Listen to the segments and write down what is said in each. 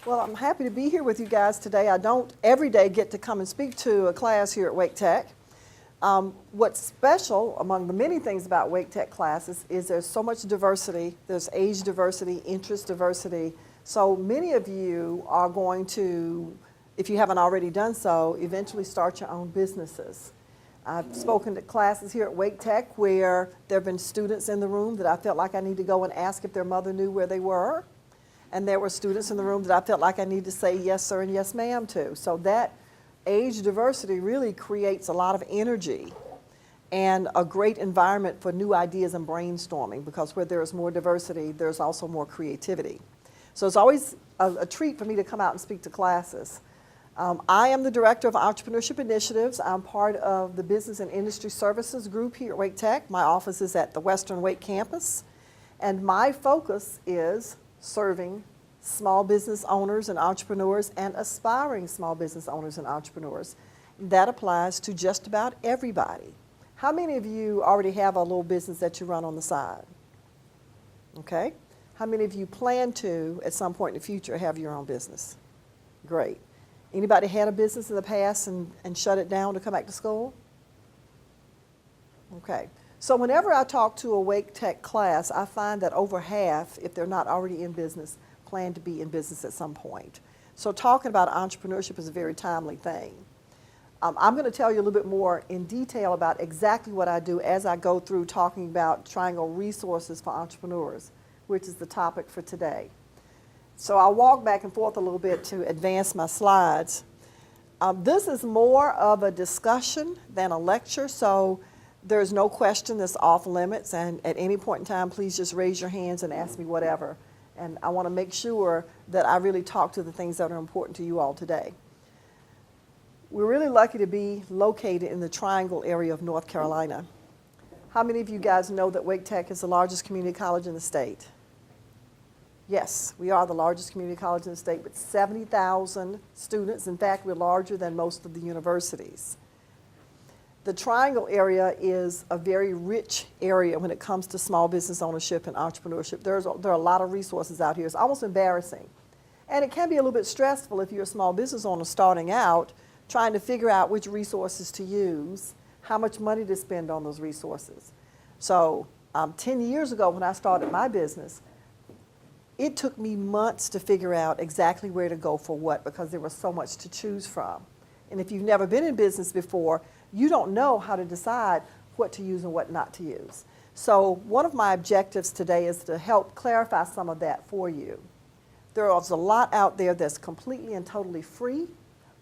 Well, I'm happy to be here with you guys today. I don't every day get to come and speak to a class here at Wake Tech. What's special among the many things about Wake Tech classes is there's so much diversity. There's age diversity, interest diversity. So many of you are going to, if you haven't already done so, eventually start your own businesses. I've spoken to classes here at Wake Tech where there have been students in the room that I felt like I need to go and ask if their mother knew where they were. And there were students in the room that I felt like I need to say yes sir and yes ma'am to. So that age diversity really creates a lot of energy and a great environment for new ideas and brainstorming, because where there is more diversity, there's also more creativity. So it's always a treat for me to come out and speak to classes. I am the Director of Entrepreneurship Initiatives. I'm part of the Business and Industry Services group here at Wake Tech. My office is at the Western Wake campus, and my focus is serving small business owners and entrepreneurs and aspiring small business owners and entrepreneurs. That applies to just about everybody. How many of you already have a little business that you run on the side? Okay. How many of you plan to, at some point in the future, have your own business? Great. Anybody had a business in the past and shut it down to come back to school? Okay. So whenever I talk to a Wake Tech class, I find that over half, if they're not already in business, plan to be in business at some point. So talking about entrepreneurship is a very timely thing. I'm going to tell you a little bit more in detail about exactly what I do as I go through talking about Triangle Resources for Entrepreneurs, which is the topic for today. So I'll walk back and forth a little bit to advance my slides. This is more of a discussion than a lecture, so there's no question that's off limits, and at any point in time, please just raise your hands and ask me whatever. And I want to make sure that I really talk to the things that are important to you all today. We're really lucky to be located in the Triangle area of North Carolina. How many of you guys know that Wake Tech is the largest community college in the state? Yes, we are the largest community college in the state with 70,000 students. In fact, we're larger than most of the universities. The Triangle area is a very rich area when it comes to small business ownership and entrepreneurship. There are a lot of resources out here. It's almost embarrassing. And it can be a little bit stressful if you're a small business owner starting out, trying to figure out which resources to use, how much money to spend on those resources. So 10 years ago when I started my business, it took me months to figure out exactly where to go for what, because there was so much to choose from. And if you've never been in business before, you don't know how to decide what to use and what not to use. So one of my objectives today is to help clarify some of that for you. There's a lot out there that's completely and totally free,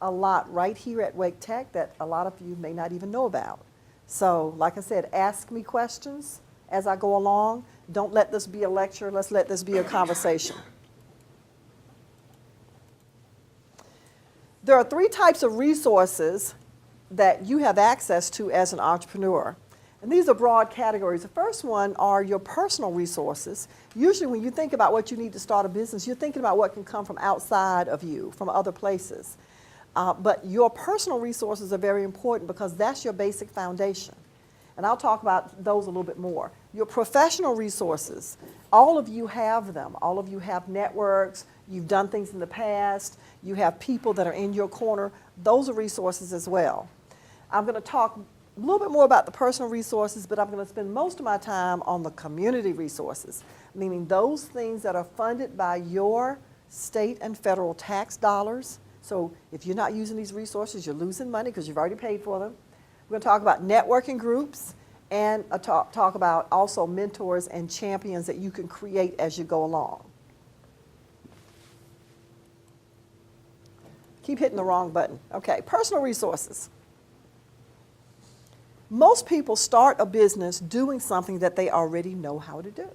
a lot right here at Wake Tech that a lot of you may not even know about. So like I said, ask me questions as I go along. Don't let this be a lecture, let's let this be a conversation. There are three types of resources that you have access to as an entrepreneur. And these are broad categories. The first one are your personal resources. Usually when you think about what you need to start a business, you're thinking about what can come from outside of you, from other places. But your personal resources are very important because that's your basic foundation. And I'll talk about those a little bit more. Your professional resources, all of you have them. All of you have networks. You've done things in the past. You have people that are in your corner. Those are resources as well. I'm going to talk a little bit more about the personal resources, but I'm going to spend most of my time on the community resources, meaning those things that are funded by your state and federal tax dollars. So if you're not using these resources, you're losing money because you've already paid for them. We're going to talk about networking groups and talk about also mentors and champions that you can create as you go along. Keep hitting the wrong button. Okay, personal resources. Most people start a business doing something that they already know how to do.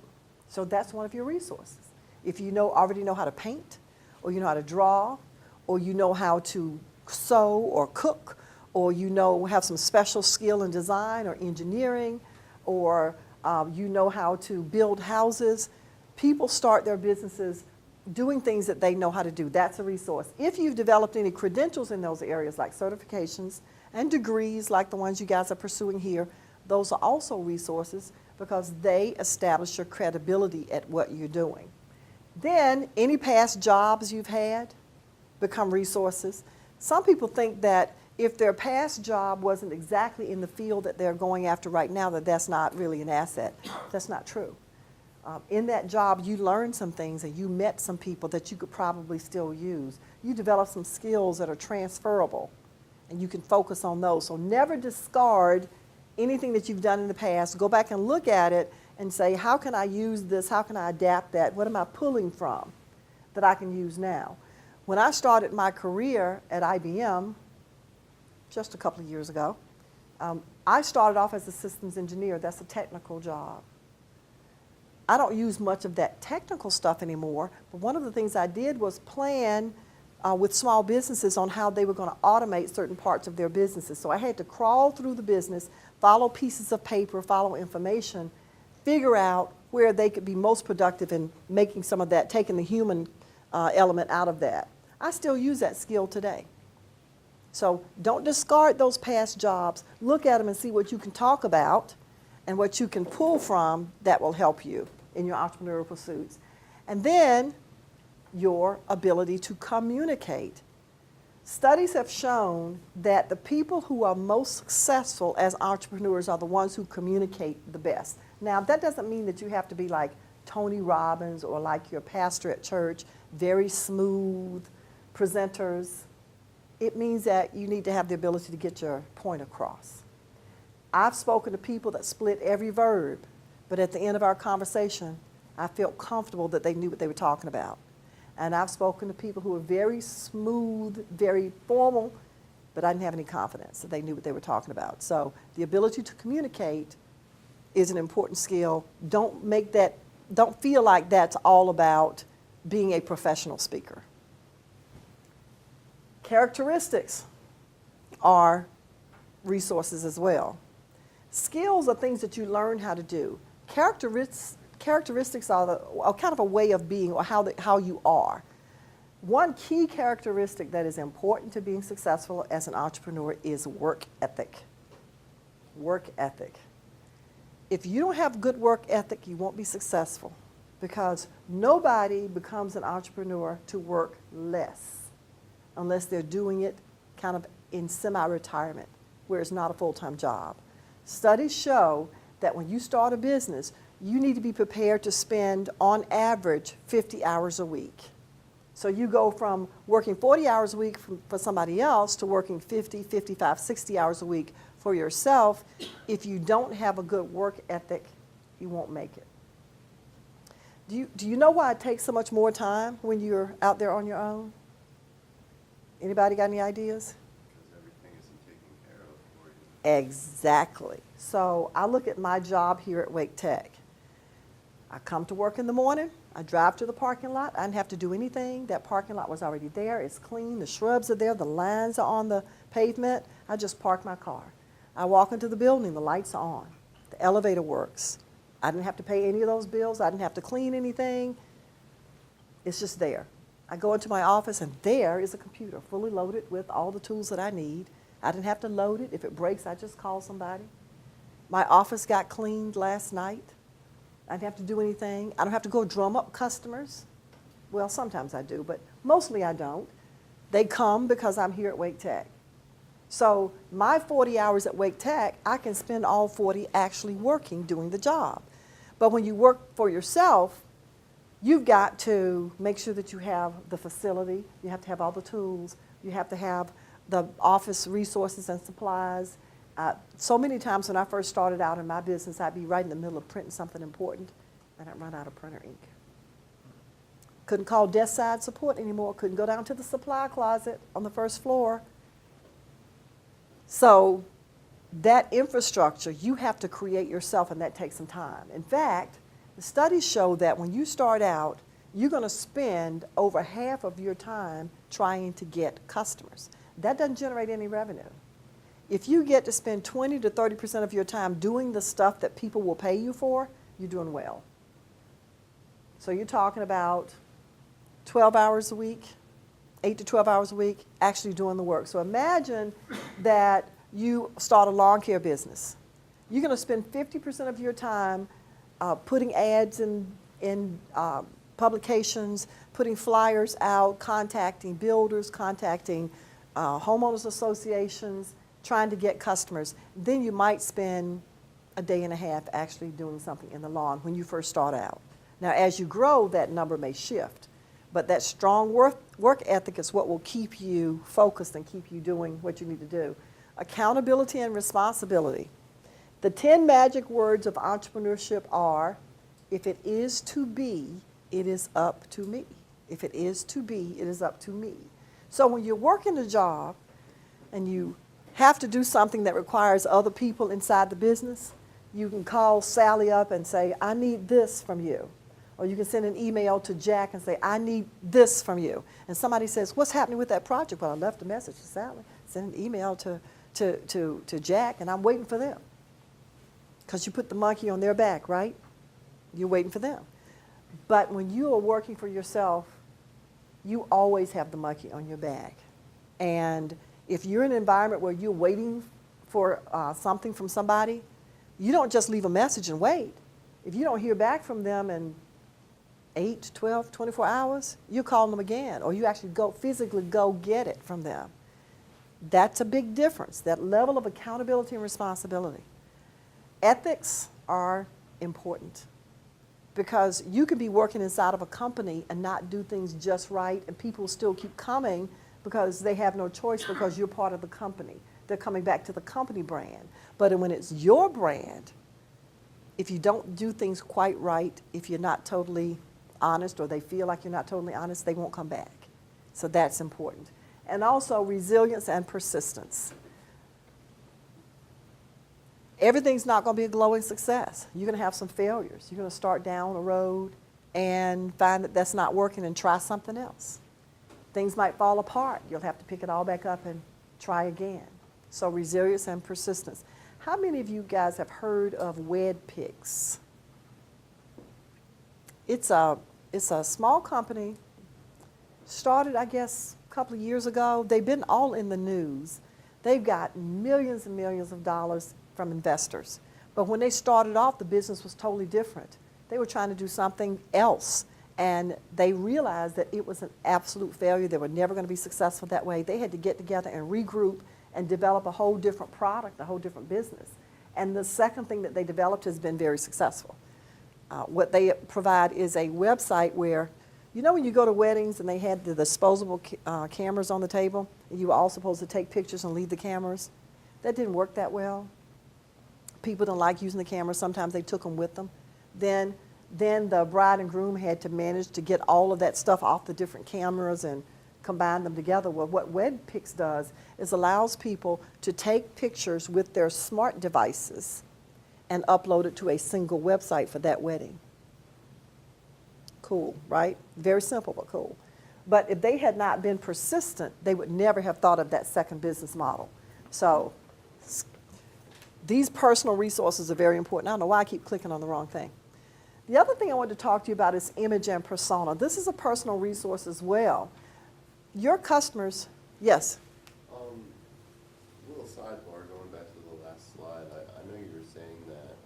So that's one of your resources. If you already know how to paint, or you know how to draw, or you know how to sew or cook, or have some special skill in design or engineering, or you know how to build houses, people start their businesses doing things that they know how to do. That's a resource. If you've developed any credentials in those areas, like certifications and degrees like the ones you guys are pursuing here, those are also resources because they establish your credibility at what you're doing. Then any past jobs you've had become resources. Some people think that if their past job wasn't exactly in the field that they're going after right now, that that's not really an asset. That's not true. In that job, you learned some things and you met some people that you could probably still use. You developed some skills that are transferable, and you can focus on those. So never discard anything that you've done in the past. Go back and look at it and say, how can I use this? How can I adapt that? What am I pulling from that I can use now? When I started my career at IBM, just a couple of years ago, I started off as a systems engineer. That's a technical job. I don't use much of that technical stuff anymore, but one of the things I did was plan with small businesses on how they were going to automate certain parts of their businesses. So I had to crawl through the business, follow pieces of paper, follow information, figure out where they could be most productive in making some of that, taking the human element out of that. I still use that skill today. So don't discard those past jobs. Look at them and see what you can talk about and what you can pull from that will help you in your entrepreneurial pursuits. And then your ability to communicate. Studies have shown that the people who are most successful as entrepreneurs are the ones who communicate the best. Now, that doesn't mean that you have to be like Tony Robbins or like your pastor at church, very smooth presenters. It means that you need to have the ability to get your point across. I've spoken to people that split every verb, but at the end of our conversation, I felt comfortable that they knew what they were talking about. And I've spoken to people who were very smooth, very formal, but I didn't have any confidence that they knew what they were talking about. So the ability to communicate is an important skill. Don't feel like that's all about being a professional speaker. Characteristics are resources as well. Skills are things that you learn how to do. Characteristics are kind of a way of being or how you are. One key characteristic that is important to being successful as an entrepreneur is work ethic. Work ethic. If you don't have good work ethic, you won't be successful because nobody becomes an entrepreneur to work less unless they're doing it kind of in semi-retirement where it's not a full-time job. Studies show that when you start a business, you need to be prepared to spend, on average, 50 hours a week. So you go from working 40 hours a week for somebody else to working 50, 55, 60 hours a week for yourself. If you don't have a good work ethic, you won't make it. Do you know why it takes so much more time when you're out there on your own? Anybody got any ideas? Because everything isn't taken care of for you. Exactly. So I look at my job here at Wake Tech. I come to work in the morning. I drive to the parking lot. I didn't have to do anything. That parking lot was already there. It's clean. The shrubs are there. The lines are on the pavement. I just park my car. I walk into the building. The lights are on. The elevator works. I didn't have to pay any of those bills. I didn't have to clean anything. It's just there. I go into my office, and there is a computer fully loaded with all the tools that I need. I didn't have to load it. If it breaks, I just call somebody. My office got cleaned last night. I didn't have to do anything. I don't have to go drum up customers. Well, sometimes I do, but mostly I don't. They come because I'm here at Wake Tech. So my 40 hours at Wake Tech, I can spend all 40 actually working, doing the job. But when you work for yourself, you've got to make sure that you have the facility, you have to have all the tools, you have to have the office resources and supplies. So many times when I first started out in my business, I'd be right in the middle of printing something important, and I'd run out of printer ink. Couldn't call desk side support anymore, couldn't go down to the supply closet on the first floor. So that infrastructure, you have to create yourself, and that takes some time. In fact, the studies show that when you start out, you're going to spend over half of your time trying to get customers. That doesn't generate any revenue. If you get to spend 20 to 30% of your time doing the stuff that people will pay you for, you're doing well. So you're talking about 12 hours a week, 8 to 12 hours a week, actually doing the work. So imagine that you start a lawn care business. You're going to spend 50% of your time putting ads in publications, putting flyers out, contacting builders, contacting homeowners associations, trying to get customers. Then you might spend a day and a half actually doing something in the lawn when you first start out. Now, as you grow, that number may shift, but that strong work ethic is what will keep you focused and keep you doing what you need to do. Accountability and responsibility. The 10 magic words of entrepreneurship are, if it is to be, it is up to me. If it is to be, it is up to me. So when you're working a job and you have to do something that requires other people inside the business, you can call Sally up and say, I need this from you. Or you can send an email to Jack and say, I need this from you. And somebody says, what's happening with that project? Well, I left a message to Sally, send an email to Jack, and I'm waiting for them. Because you put the monkey on their back, right? You're waiting for them. But when you are working for yourself, you always have the monkey on your back. And if you're in an environment where you're waiting for something from somebody, you don't just leave a message and wait. If you don't hear back from them in 8, 12, 24 hours, you call them again, or you actually physically go get it from them. That's a big difference, that level of accountability and responsibility. Ethics are important because you could be working inside of a company and not do things just right, and people still keep coming because they have no choice because you're part of the company. They're coming back to the company brand. But when it's your brand, if you don't do things quite right, if you're not totally honest or they feel like you're not totally honest, they won't come back. So that's important. And also resilience and persistence. Everything's not going to be a glowing success. You're going to have some failures. You're going to start down a road and find that that's not working and try something else. Things might fall apart. You'll have to pick it all back up and try again. So resilience and persistence. How many of you guys have heard of WedPix? It's a small company, started, I guess, a couple of years ago. They've been all in the news. They've got millions and millions of dollars from investors. But when they started off, the business was totally different. They were trying to do something else, and they realized that it was an absolute failure. They were never going to be successful that way. They had to get together and regroup and develop a whole different product, a whole different business. And the second thing that they developed has been very successful. What they provide is a website where, you know when you go to weddings and they had the disposable cameras on the table, and you were all supposed to take pictures and leave the cameras? That didn't work that well. People didn't like using the cameras. Sometimes they took them with them. Then the bride and groom had to manage to get all of that stuff off the different cameras and combine them together. Well, what WedPix does is allows people to take pictures with their smart devices and upload it to a single website for that wedding. Cool, right? Very simple, but cool. But if they had not been persistent, they would never have thought of that second business model. So these personal resources are very important. I don't know why I keep clicking on the wrong thing. The other thing I wanted to talk to you about is image and persona. This is a personal resource as well. Your customers, yes? Little sidebar, going back to the last slide. I know you were saying that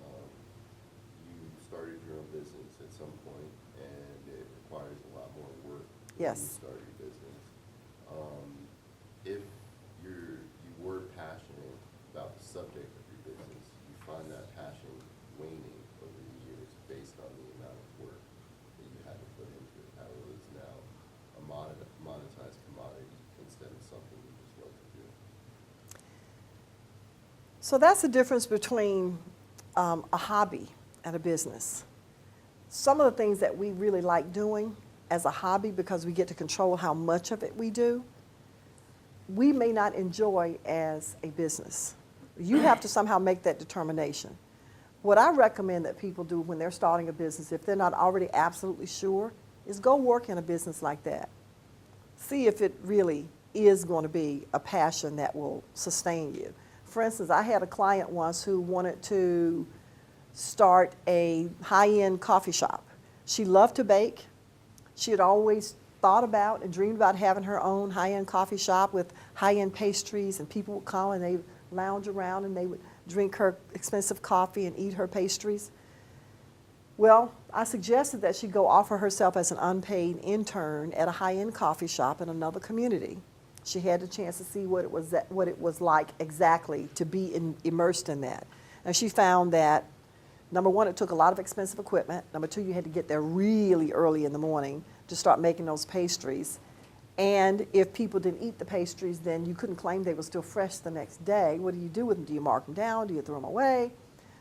you started your own business at some point, and it requires a lot more work when Yes. you start your business. If you were passionate about the subject of your business, you find that passion waning over the years based on the amount of work that you had to put into it. How it is now a monetized commodity instead of something you just love to do. So that's the difference between a hobby and a business. Some of the things that we really like doing as a hobby, because we get to control how much of it we do, we may not enjoy as a business. You have to somehow make that determination. What I recommend that people do when they're starting a business, if they're not already absolutely sure, is go work in a business like that. See if it really is going to be a passion that will sustain you. For instance, I had a client once who wanted to start a high-end coffee shop. She loved to bake. She had always thought about and dreamed about having her own high-end coffee shop with high-end pastries, and people would call and they would lounge around and they would drink her expensive coffee and eat her pastries. Well, I suggested that she go offer herself as an unpaid intern at a high-end coffee shop in another community. She had the chance to see what it was like exactly to be immersed in that. And she found that, number one, it took a lot of expensive equipment. Number two, you had to get there really early in the morning to start making those pastries. And if people didn't eat the pastries, then you couldn't claim they were still fresh the next day. What do you do with them? Do you mark them down? Do you throw them away?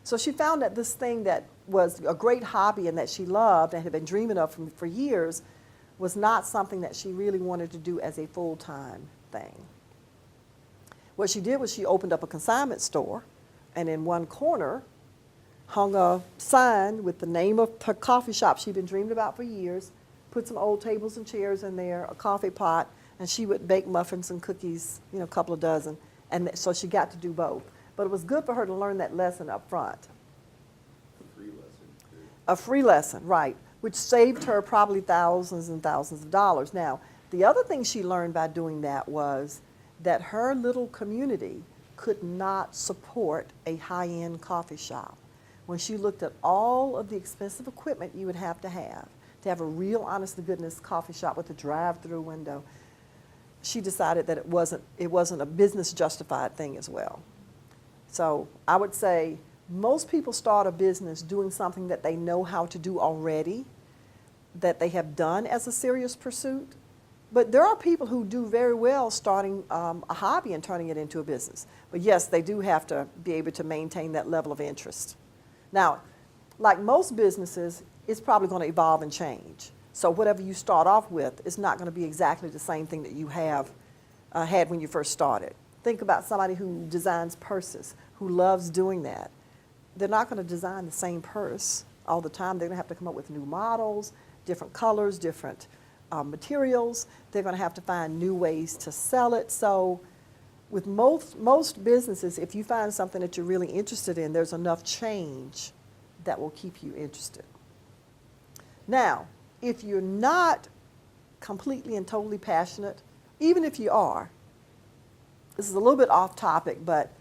So she found that this thing that was a great hobby and that she loved and had been dreaming of for years was not something that she really wanted to do as a full-time thing. What she did was she opened up a consignment store, and in one corner hung a sign with the name of her coffee shop she'd been dreaming about for years, put some old tables and chairs in there, a coffee pot, and she would bake muffins and cookies, a couple of dozen. And so she got to do both. But it was good for her to learn that lesson up front. A free lesson, too. A free lesson, right, which saved her probably thousands and thousands of dollars. Now, the other thing she learned by doing that was that her little community could not support a high-end coffee shop. When she looked at all of the expensive equipment you would have to have a real honest-to-goodness coffee shop with a drive-through window, she decided that it wasn't a business-justified thing as well. So I would say most people start a business doing something that they know how to do already, that they have done as a serious pursuit. But there are people who do very well starting a hobby and turning it into a business. But yes, they do have to be able to maintain that level of interest. Now, like most businesses, it's probably going to evolve and change. So whatever you start off with is not going to be exactly the same thing that you had when you first started. Think about somebody who designs purses, who loves doing that. They're not going to design the same purse all the time. They're going to have to come up with new models, different colors, different materials. They're going to have to find new ways to sell it. So with most businesses, if you find something that you're really interested in, there's enough change that will keep you interested. Now, if you're not completely and totally passionate, even if you are, this is a little bit off topic, but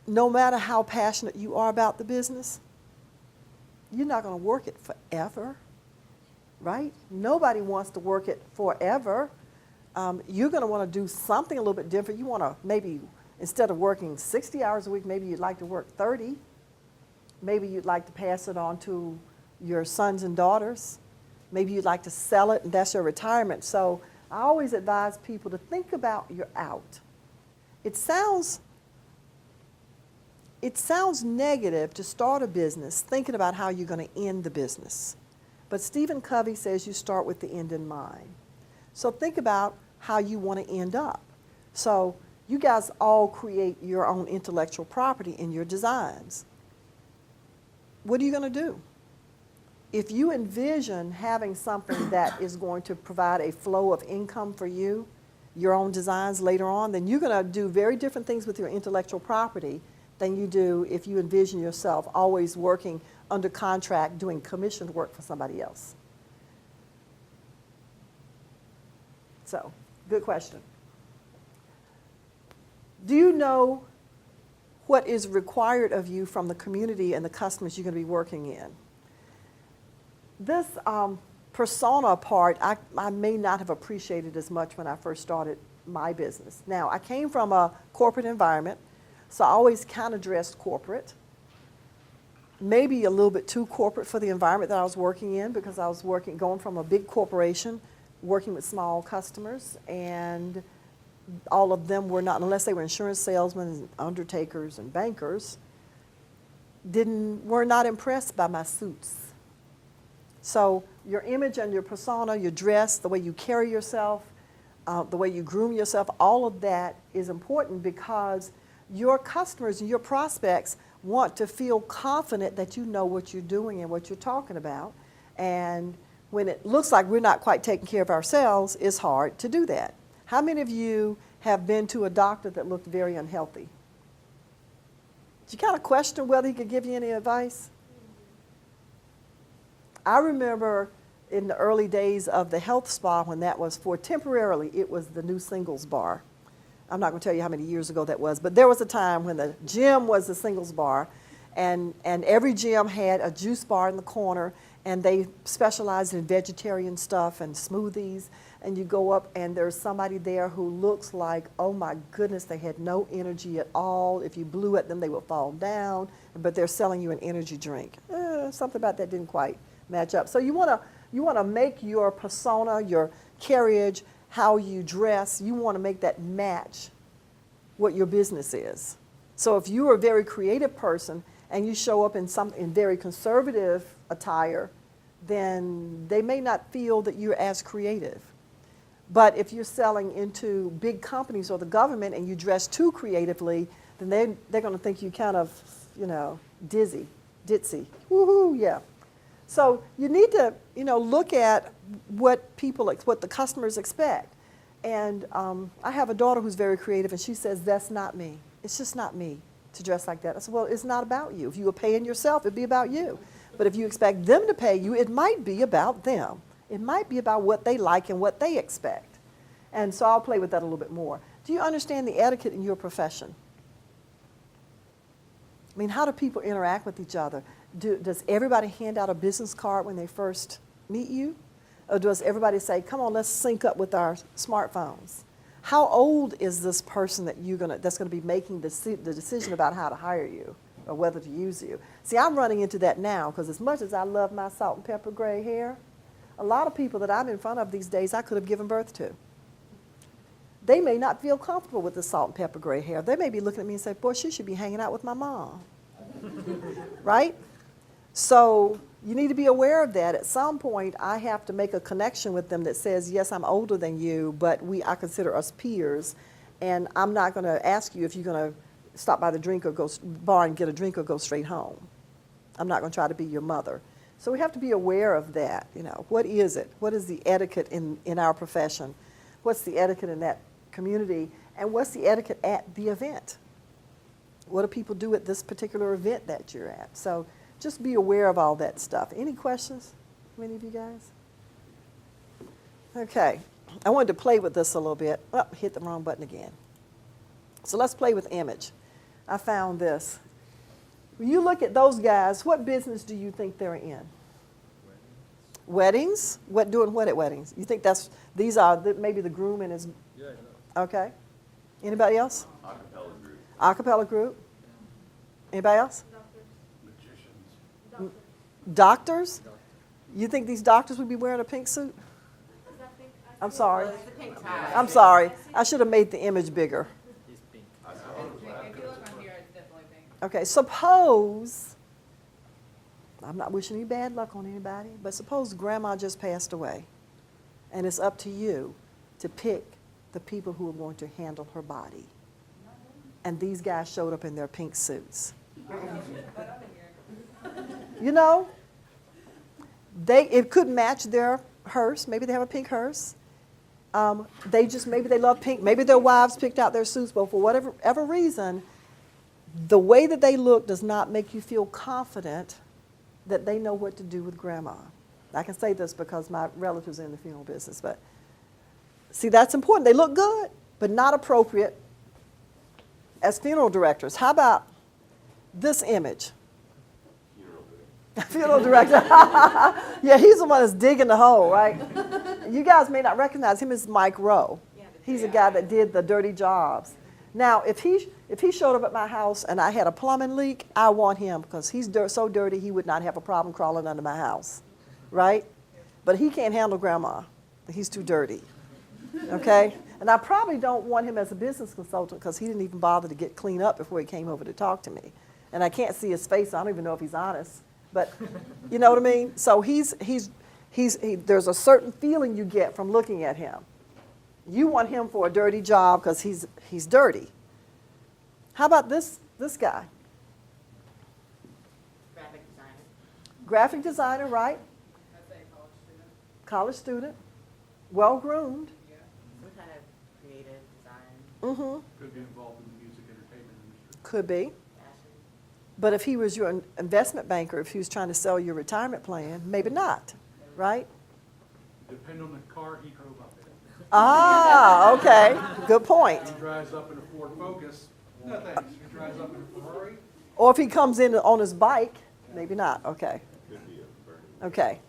no matter how passionate you are about the business, you're not going to work it forever, right? Nobody wants to work it forever. You're going to want to do something a little bit different. You want to maybe, instead of working 60 hours a week, maybe you'd like to work 30. Maybe you'd like to pass it on to your sons and daughters. Maybe you'd like to sell it, and that's your retirement. So I always advise people to think about your out. It sounds negative to start a business thinking about how you're going to end the business. But Stephen Covey says you start with the end in mind. So think about how you want to end up. So you guys all create your own intellectual property in your designs. What are you going to do? If you envision having something that is going to provide a flow of income for you, your own designs later on, then you're going to do very different things with your intellectual property than you do if you envision yourself always working under contract doing commissioned work for somebody else. So, good question. Do you know what is required of you from the community and the customers you're going to be working in? This persona part, I may not have appreciated as much when I first started my business. Now, I came from a corporate environment, so I always kind of dressed corporate. Maybe a little bit too corporate for the environment that I was working in, because I was going from a big corporation, working with small customers, and all of them were not, unless they were insurance salesmen, undertakers, and bankers, were not impressed by my suits. So your image and your persona, your dress, the way you carry yourself, the way you groom yourself, all of that is important, because your customers and your prospects want to feel confident that you know what you're doing and what you're talking about. And when it looks like we're not quite taking care of ourselves, it's hard to do that. How many of you have been to a doctor that looked very unhealthy? Did you kind of question whether he could give you any advice? I remember in the early days of the health spa, when that was temporarily, it was the new singles bar. I'm not going to tell you how many years ago that was, but there was a time when the gym was the singles bar, and every gym had a juice bar in the corner, and they specialized in vegetarian stuff and smoothies. And you go up, and there's somebody there who looks like, oh my goodness, they had no energy at all. If you blew at them, they would fall down. But they're selling you an energy drink. Something about that didn't quite match up. So you want to make your persona, your carriage, how you dress, you want to make that match what your business is. So if you are a very creative person and you show up in very conservative attire, then they may not feel that you're as creative. But if you're selling into big companies or the government and you dress too creatively, then they're going to think you kind of, ditzy, woohoo, yeah. So you need to, look at what the customers expect. And I have a daughter who's very creative, and she says, that's not me. It's just not me to dress like that. I said, well, it's not about you. If you were paying yourself, it'd be about you. But if you expect them to pay you, it might be about them. It might be about what they like and what they expect. And so I'll play with that a little bit more. Do you understand the etiquette in your profession? I mean, how do people interact with each other? Does everybody hand out a business card when they first meet you? Or does everybody say, come on, let's sync up with our smartphones? How old is this person that's going to be making the decision about how to hire you or whether to use you? See, I'm running into that now because as much as I love my salt and pepper gray hair, a lot of people that I'm in front of these days I could have given birth to. They may not feel comfortable with the salt and pepper gray hair. They may be looking at me and say, boy, she should be hanging out with my mom. Right? So you need to be aware of that. At some point, I have to make a connection with them that says, yes, I'm older than you, but I consider us peers, and I'm not going to ask you if you're going to stop by the bar and get a drink or go straight home. I'm not going to try to be your mother. So we have to be aware of that. What is it? What is the etiquette in our profession? What's the etiquette in that community? And what's the etiquette at the event? What do people do at this particular event that you're at? So just be aware of all that stuff. Any questions from any of you guys? Okay. I wanted to play with this a little bit. Oh, hit the wrong button again. So let's play with image. I found this. When you look at those guys, what business do you think they're in? Weddings? Doing what at weddings? You think these are maybe the groom and his... Yeah. Okay. Anybody else? Acapella group. Acapella group. Anybody else? Magicians. Doctors? You think these doctors would be wearing a pink suit? I'm sorry. Well, it's the pink tie. I'm sorry. I should have made the image bigger. He's pink. If you look on here, it's definitely pink. Okay, suppose, I'm not wishing any bad luck on anybody, but suppose grandma just passed away, and it's up to you to pick the people who are going to handle her body. And these guys showed up in their pink suits. It could match their hearse. Maybe they have a pink hearse. Maybe they love pink. Maybe their wives picked out their suits, but for whatever reason, the way that they look does not make you feel confident that they know what to do with grandma. I can say this because my relatives are in the funeral business, but see, that's important. They look good, but not appropriate as funeral directors. How about this image? Funeral director. Yeah, he's the one that's digging the hole, right? You guys may not recognize him as Mike Rowe. He's the guy that did the dirty jobs. Now, if he showed up at my house and I had a plumbing leak, I want him because he's so dirty he would not have a problem crawling under my house, right? But he can't handle grandma. He's too dirty, okay? And I probably don't want him as a business consultant because he didn't even bother to get cleaned up before he came over to talk to me. And I can't see his face. So I don't even know if he's honest. But you know what I mean? So there's a certain feeling you get from looking at him. You want him for a dirty job because he's dirty. How about this guy? Graphic designer. Graphic designer, right? I'd say college student. College student, well-groomed. Yeah. Some kind of creative design. Mm-hmm. Could be involved in the music entertainment industry. Could be. Fashion. But if he was your investment banker, if he was trying to sell your retirement plan, maybe not, right? Depend on the car he drove up in. Ah, okay. Good point. If he drives up in a Ford Focus, no thanks. If he drives up in a Ferrari, Or if he comes in on his bike, maybe not, okay. Could be a burning. Okay.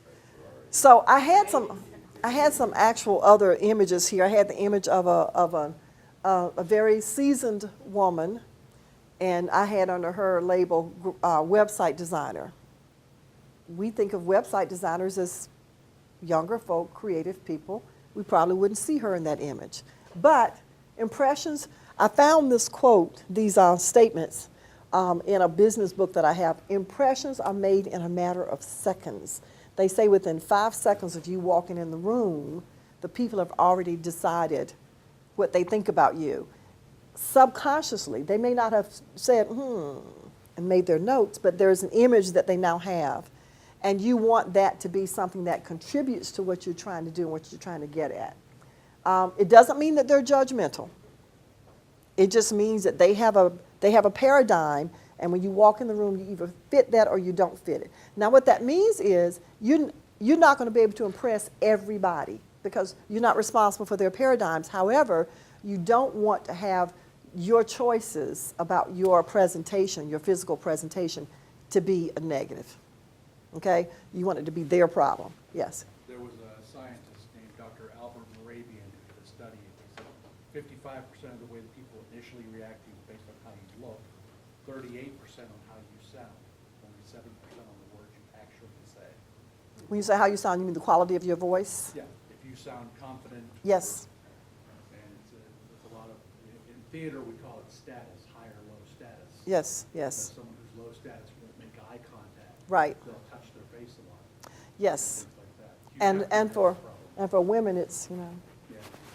So I had some actual other images here. I had the image of a very seasoned woman, and I had under her label website designer. We think of website designers as younger folk, creative people. We probably wouldn't see her in that image. But impressions, I found this quote, these statements, in a business book that I have. Impressions are made in a matter of seconds. They say within 5 seconds of you walking in the room, the people have already decided what they think about you. Subconsciously, they may not have said, and made their notes, but there's an image that they now have. And you want that to be something that contributes to what you're trying to do and what you're trying to get at. It doesn't mean that they're judgmental. It just means that they have a paradigm, and when you walk in the room, you either fit that or you don't fit it. Now, what that means is you're not going to be able to impress everybody because you're not responsible for their paradigms. However, you don't want to have your choices about your presentation, your physical presentation, to be a negative. Okay? You want it to be their problem. Yes? There was a scientist named Dr. Albert Moravian who did a study. He said 55% of the way that people initially react to you is based on how you look, 38% on how you sound, only 7% on the words you actually say. When you say how you sound, you mean the quality of your voice? Yeah, if you sound confident. Yes. And it's a lot of, in theater we call it status, high or low status. Yes, So yes. someone who's low status won't make eye contact. Right. They'll touch their face a lot. Yes. Things like that. Hugh And, Hefner and, had for, that problem. and for women, it's, Yeah.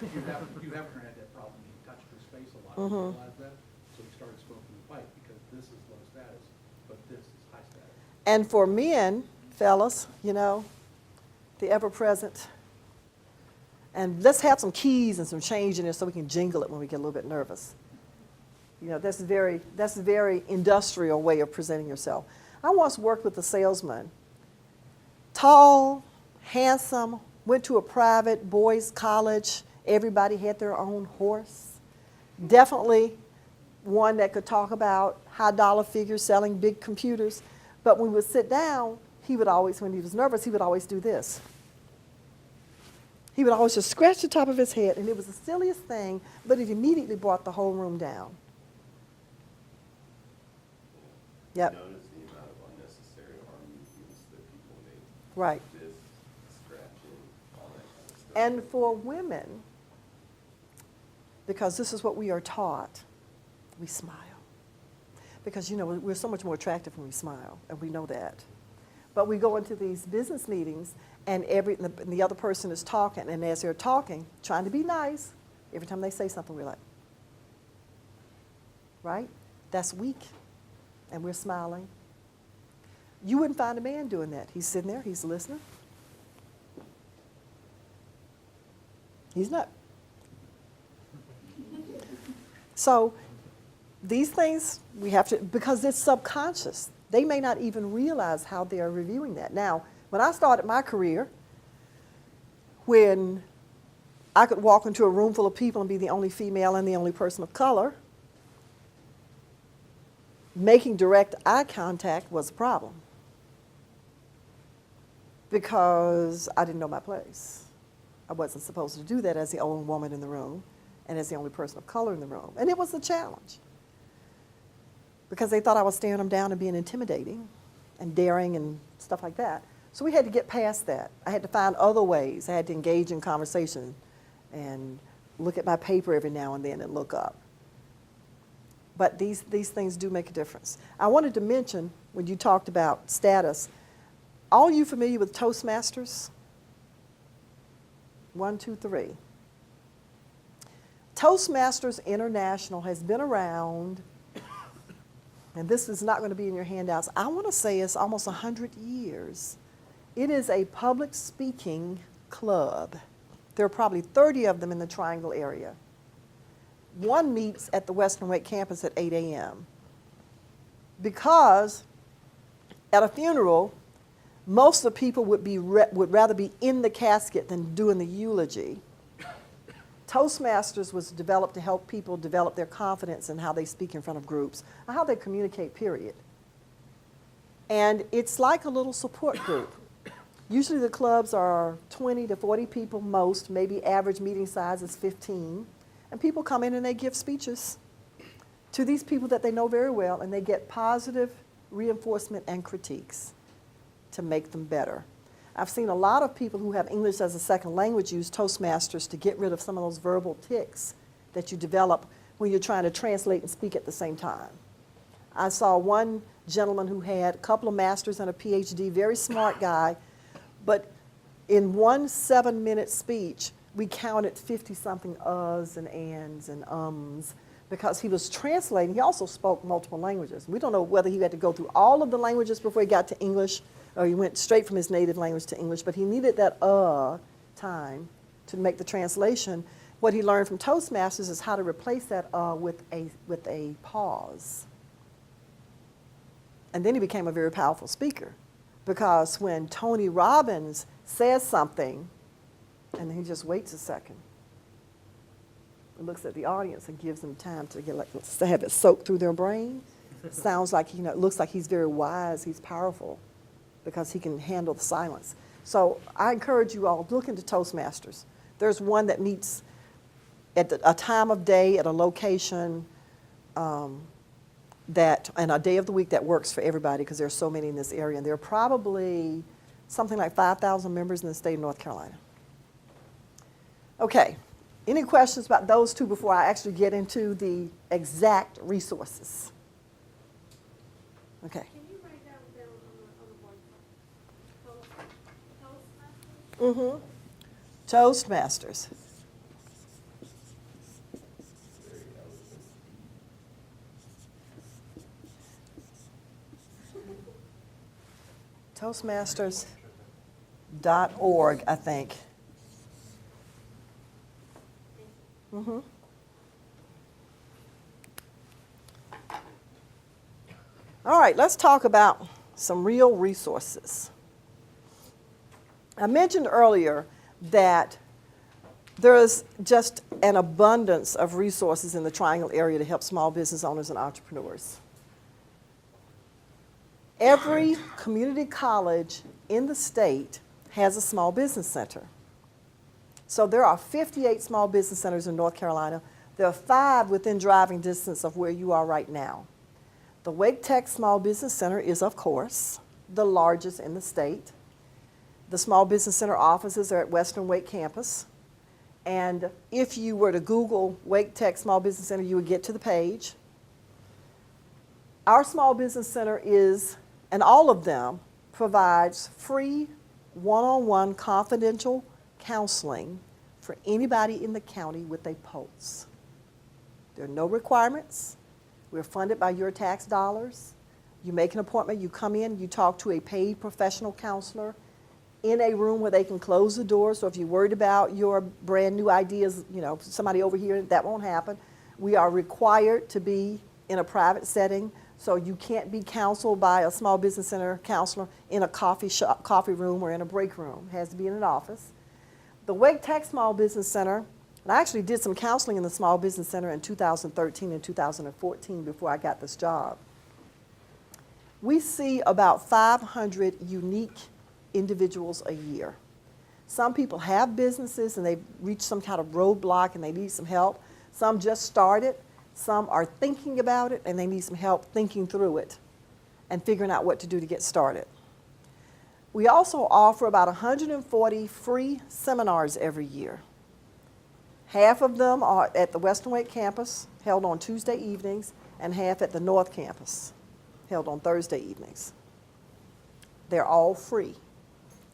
Hugh Hefner had that problem. He touched his face a lot. Mhm. He realized that, so he started smoking the pipe because this is low status, but this is high status. And for men, fellas, the ever-present. And let's have some keys and some change in there so we can jingle it when we get a little bit nervous. That's a very industrial way of presenting yourself. I once worked with a salesman, tall, handsome, went to a private boys' college. Everybody had their own horse. Definitely one that could talk about high dollar figures, selling big computers. But when we would sit down, he would always, when he was nervous, he would always do this. He would always just scratch the top of his head, and it was the silliest thing, but it immediately brought the whole room down. Yep. Notice the amount of unnecessary arm movements that people make. Right. This, scratching, all that kind of stuff. And for women, because this is what we are taught, we smile. Because, we're so much more attractive when we smile, and we know that. But we go into these business meetings, and the other person is talking, and as they're talking, trying to be nice, every time they say something, we're like, right? That's weak, and we're smiling. You wouldn't find a man doing that. He's sitting there, he's listening. He's not. So these things we have to, because it's subconscious. They may not even realize how they are reviewing that. Now, when I started my career, when I could walk into a room full of people and be the only female and the only person of color, making direct eye contact was a problem because I didn't know my place. I wasn't supposed to do that as the only woman in the room and as the only person of color in the room. And it was a challenge because they thought I was staring them down and being intimidating and daring and stuff like that. So we had to get past that. I had to find other ways. I had to engage in conversation and look at my paper every now and then and look up. But these things do make a difference. I wanted to mention, when you talked about status, all you familiar with Toastmasters? 1, 2, 3. Toastmasters International has been around, and this is not going to be in your handouts, I want to say it's almost 100 years. It is a public speaking club. There are probably 30 of them in the Triangle area. One meets at the Western Wake campus at 8 a.m. because at a funeral, most of the people would rather be in the casket than doing the eulogy. Toastmasters was developed to help people develop their confidence in how they speak in front of groups, and how they communicate, period. And it's like a little support group. Usually the clubs are 20 to 40 people most, maybe average meeting size is 15. And people come in and they give speeches to these people that they know very well, and they get positive reinforcement and critiques to make them better. I've seen a lot of people who have English as a second language use Toastmasters to get rid of some of those verbal tics that you develop when you're trying to translate and speak at the same time. I saw one gentleman who had a couple of masters and a PhD, very smart guy, but in one 7-minute speech, we counted 50-something uhs and ands and ums because he was translating. He also spoke multiple languages. We don't know whether he had to go through all of the languages before he got to English, or he went straight from his native language to English, but he needed that time to make the translation. What he learned from Toastmasters is how to replace that with a pause. And then he became a very powerful speaker, because when Tony Robbins says something, and he just waits a second, looks at the audience and gives them time to to have it soak through their brain. Sounds like, it looks like he's very wise, he's powerful, because he can handle the silence. So I encourage you all, look into Toastmasters. There's one that meets at a time of day, at a location, and a day of the week that works for everybody, because there's so many in this area. And there are probably something like 5,000 members in the state of North Carolina. Okay, any questions about those two before I actually get into the exact resources? Okay. Can you write that down on the board? Toastmasters. Very elegant. Toastmasters.org, I think. All right, let's talk about some real resources. I mentioned earlier that there is just an abundance of resources in the Triangle area to help small business owners and entrepreneurs. Every community college in the state has a small business center. So there are 58 small business centers in North Carolina. There are 5 within driving distance of where you are right now. The Wake Tech Small Business Center is, of course, the largest in the state. The Small Business Center offices are at Western Wake Campus. And if you were to Google Wake Tech Small Business Center, you would get to the page. Our Small Business Center is, and all of them, provides free one-on-one confidential counseling for anybody in the county with a pulse. There are no requirements. We're funded by your tax dollars. You make an appointment, you come in, you talk to a paid professional counselor in a room where they can close the door. So if you're worried about your brand new ideas, somebody over here, that won't happen. We are required to be in a private setting, so you can't be counseled by a small business center counselor in a coffee room or in a break room. It has to be in an office. The Wake Tech Small Business Center, and I actually did some counseling in the Small Business Center in 2013 and 2014 before I got this job. We see about 500 unique individuals a year. Some people have businesses and they've reached some kind of roadblock and they need some help. Some just started. Some are thinking about it and they need some help thinking through it and figuring out what to do to get started. We also offer about 140 free seminars every year. Half of them are at the Western Wake campus, held on Tuesday evenings, and half at the North campus, held on Thursday evenings. They're all free.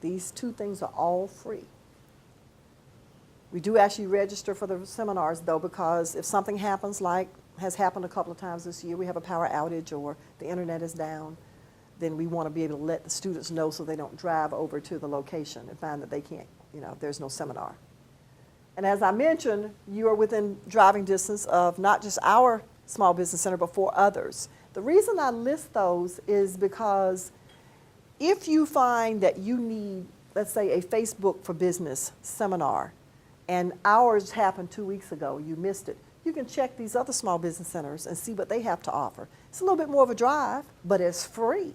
These 2 things are all free. We do actually register for the seminars, though, because if something happens, like has happened a couple of times this year, we have a power outage or the internet is down, then we want to be able to let the students know so they don't drive over to the location and find that they can't, there's no seminar. And as I mentioned, you are within driving distance of not just our small business center, but 4 others. The reason I list those is because if you find that you need, let's say, a Facebook for Business seminar, and ours happened 2 weeks ago, you missed it, you can check these other small business centers and see what they have to offer. It's a little bit more of a drive, but it's free.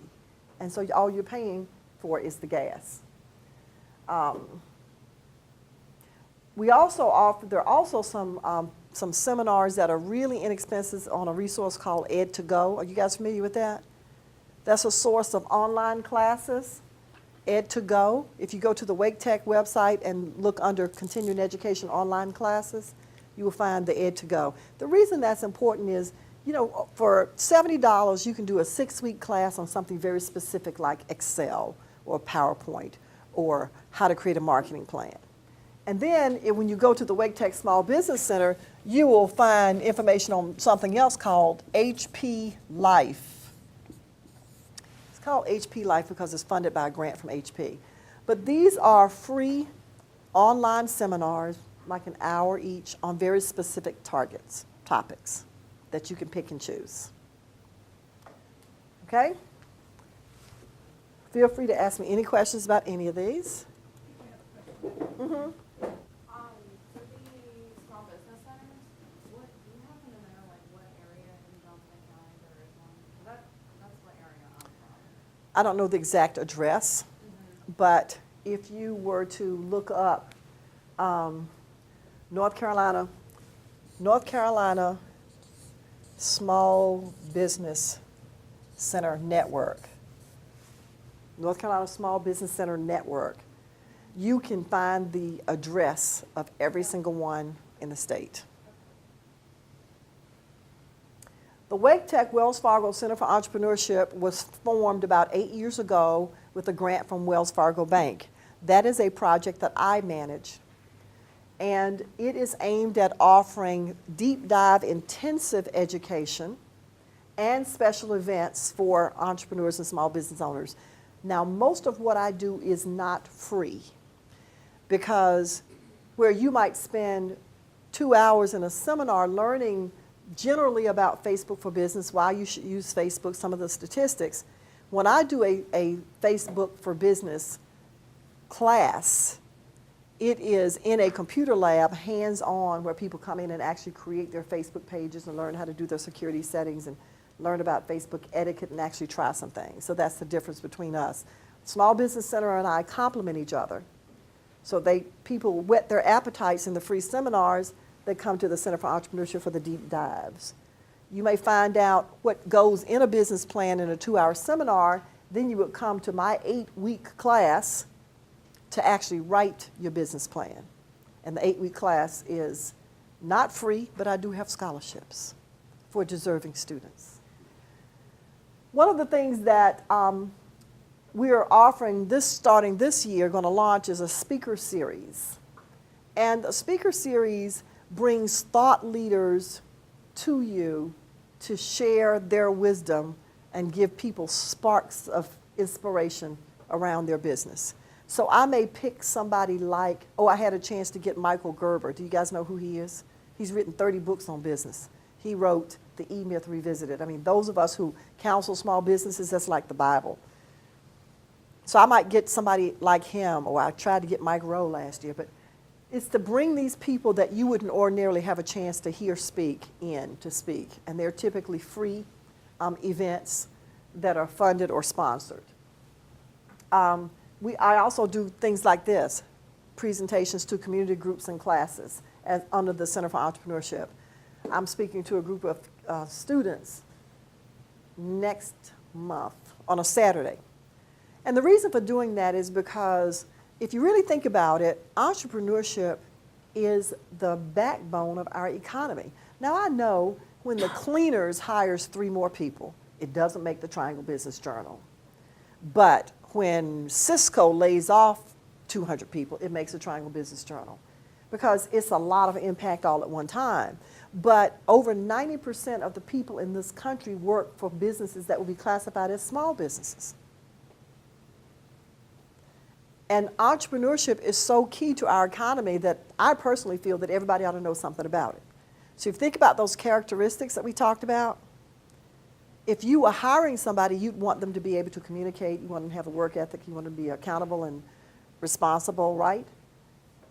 And so all you're paying for is the gas. We also offer, there are also some seminars that are really inexpensive on a resource called Ed2Go. Are you guys familiar with that? That's a source of online classes, Ed2Go. If you go to the Wake Tech website and look under continuing education online classes, you will find the Ed2Go. The reason that's important is, you know, for $70, you can do a 6-week class on something very specific like Excel or PowerPoint or how to create a marketing plan. And then when you go to the Wake Tech Small Business Center, you will find information on something else called HP Life. It's called HP Life because it's funded by a grant from HP. But these are free online seminars, like an hour each, on very specific topics that you can pick and choose. Okay? Feel free to ask me any questions about any of these. Mm-hmm. For the small business centers, what, do you happen to know, like, what area in Johnson County there is one? 'Cause that's what area I'm from. I don't know the exact address, but if you were to look up North Carolina Small Business Center Network, North Carolina Small Business Center Network, you can find the address of every single one in the state. The Wake Tech Wells Fargo Center for Entrepreneurship was formed about 8 years ago with a grant from Wells Fargo Bank. That is a project that I manage. And it is aimed at offering deep dive intensive education and special events for entrepreneurs and small business owners. Now, most of what I do is not free, because where you might spend 2 hours in a seminar learning generally about Facebook for Business, why you should use Facebook, some of the statistics, when I do a Facebook for Business class, it is in a computer lab, hands-on, where people come in and actually create their Facebook pages and learn how to do their security settings and learn about Facebook etiquette and actually try some things. So that's the difference between us. Small Business Center and I complement each other. So people whet their appetites in the free seminars. They come to the Center for Entrepreneurship for the deep dives. You may find out what goes in a business plan in a 2-hour seminar. Then you would come to my 8-week class to actually write your business plan. And the 8-week class is not free, but I do have scholarships for deserving students. One of the things that we are offering starting this year, going to launch, is a speaker series. And a speaker series brings thought leaders to you to share their wisdom and give people sparks of inspiration around their business. So I may pick somebody like, I had a chance to get Michael Gerber. Do you guys know who he is? He's written 30 books on business. He wrote The E-Myth Revisited. I mean, those of us who counsel small businesses, that's like the Bible. So I might get somebody like him, or I tried to get Mike Rowe last year, but it's to bring these people that you wouldn't ordinarily have a chance to hear speak in to speak. And they're typically free events that are funded or sponsored. I also do things like this, presentations to community groups and classes under the Center for Entrepreneurship. I'm speaking to a group of students next month on a Saturday. And the reason for doing that is because if you really think about it, entrepreneurship is the backbone of our economy. Now, I know when the cleaners hires 3 more people, it doesn't make the Triangle Business Journal. But when Cisco lays off 200 people, it makes the Triangle Business Journal, because it's a lot of impact all at one time. But over 90% of the people in this country work for businesses that will be classified as small businesses. And entrepreneurship is so key to our economy that I personally feel that everybody ought to know something about it. So if you think about those characteristics that we talked about, if you were hiring somebody, you'd want them to be able to communicate, you want them to have a work ethic, you want them to be accountable and responsible, right?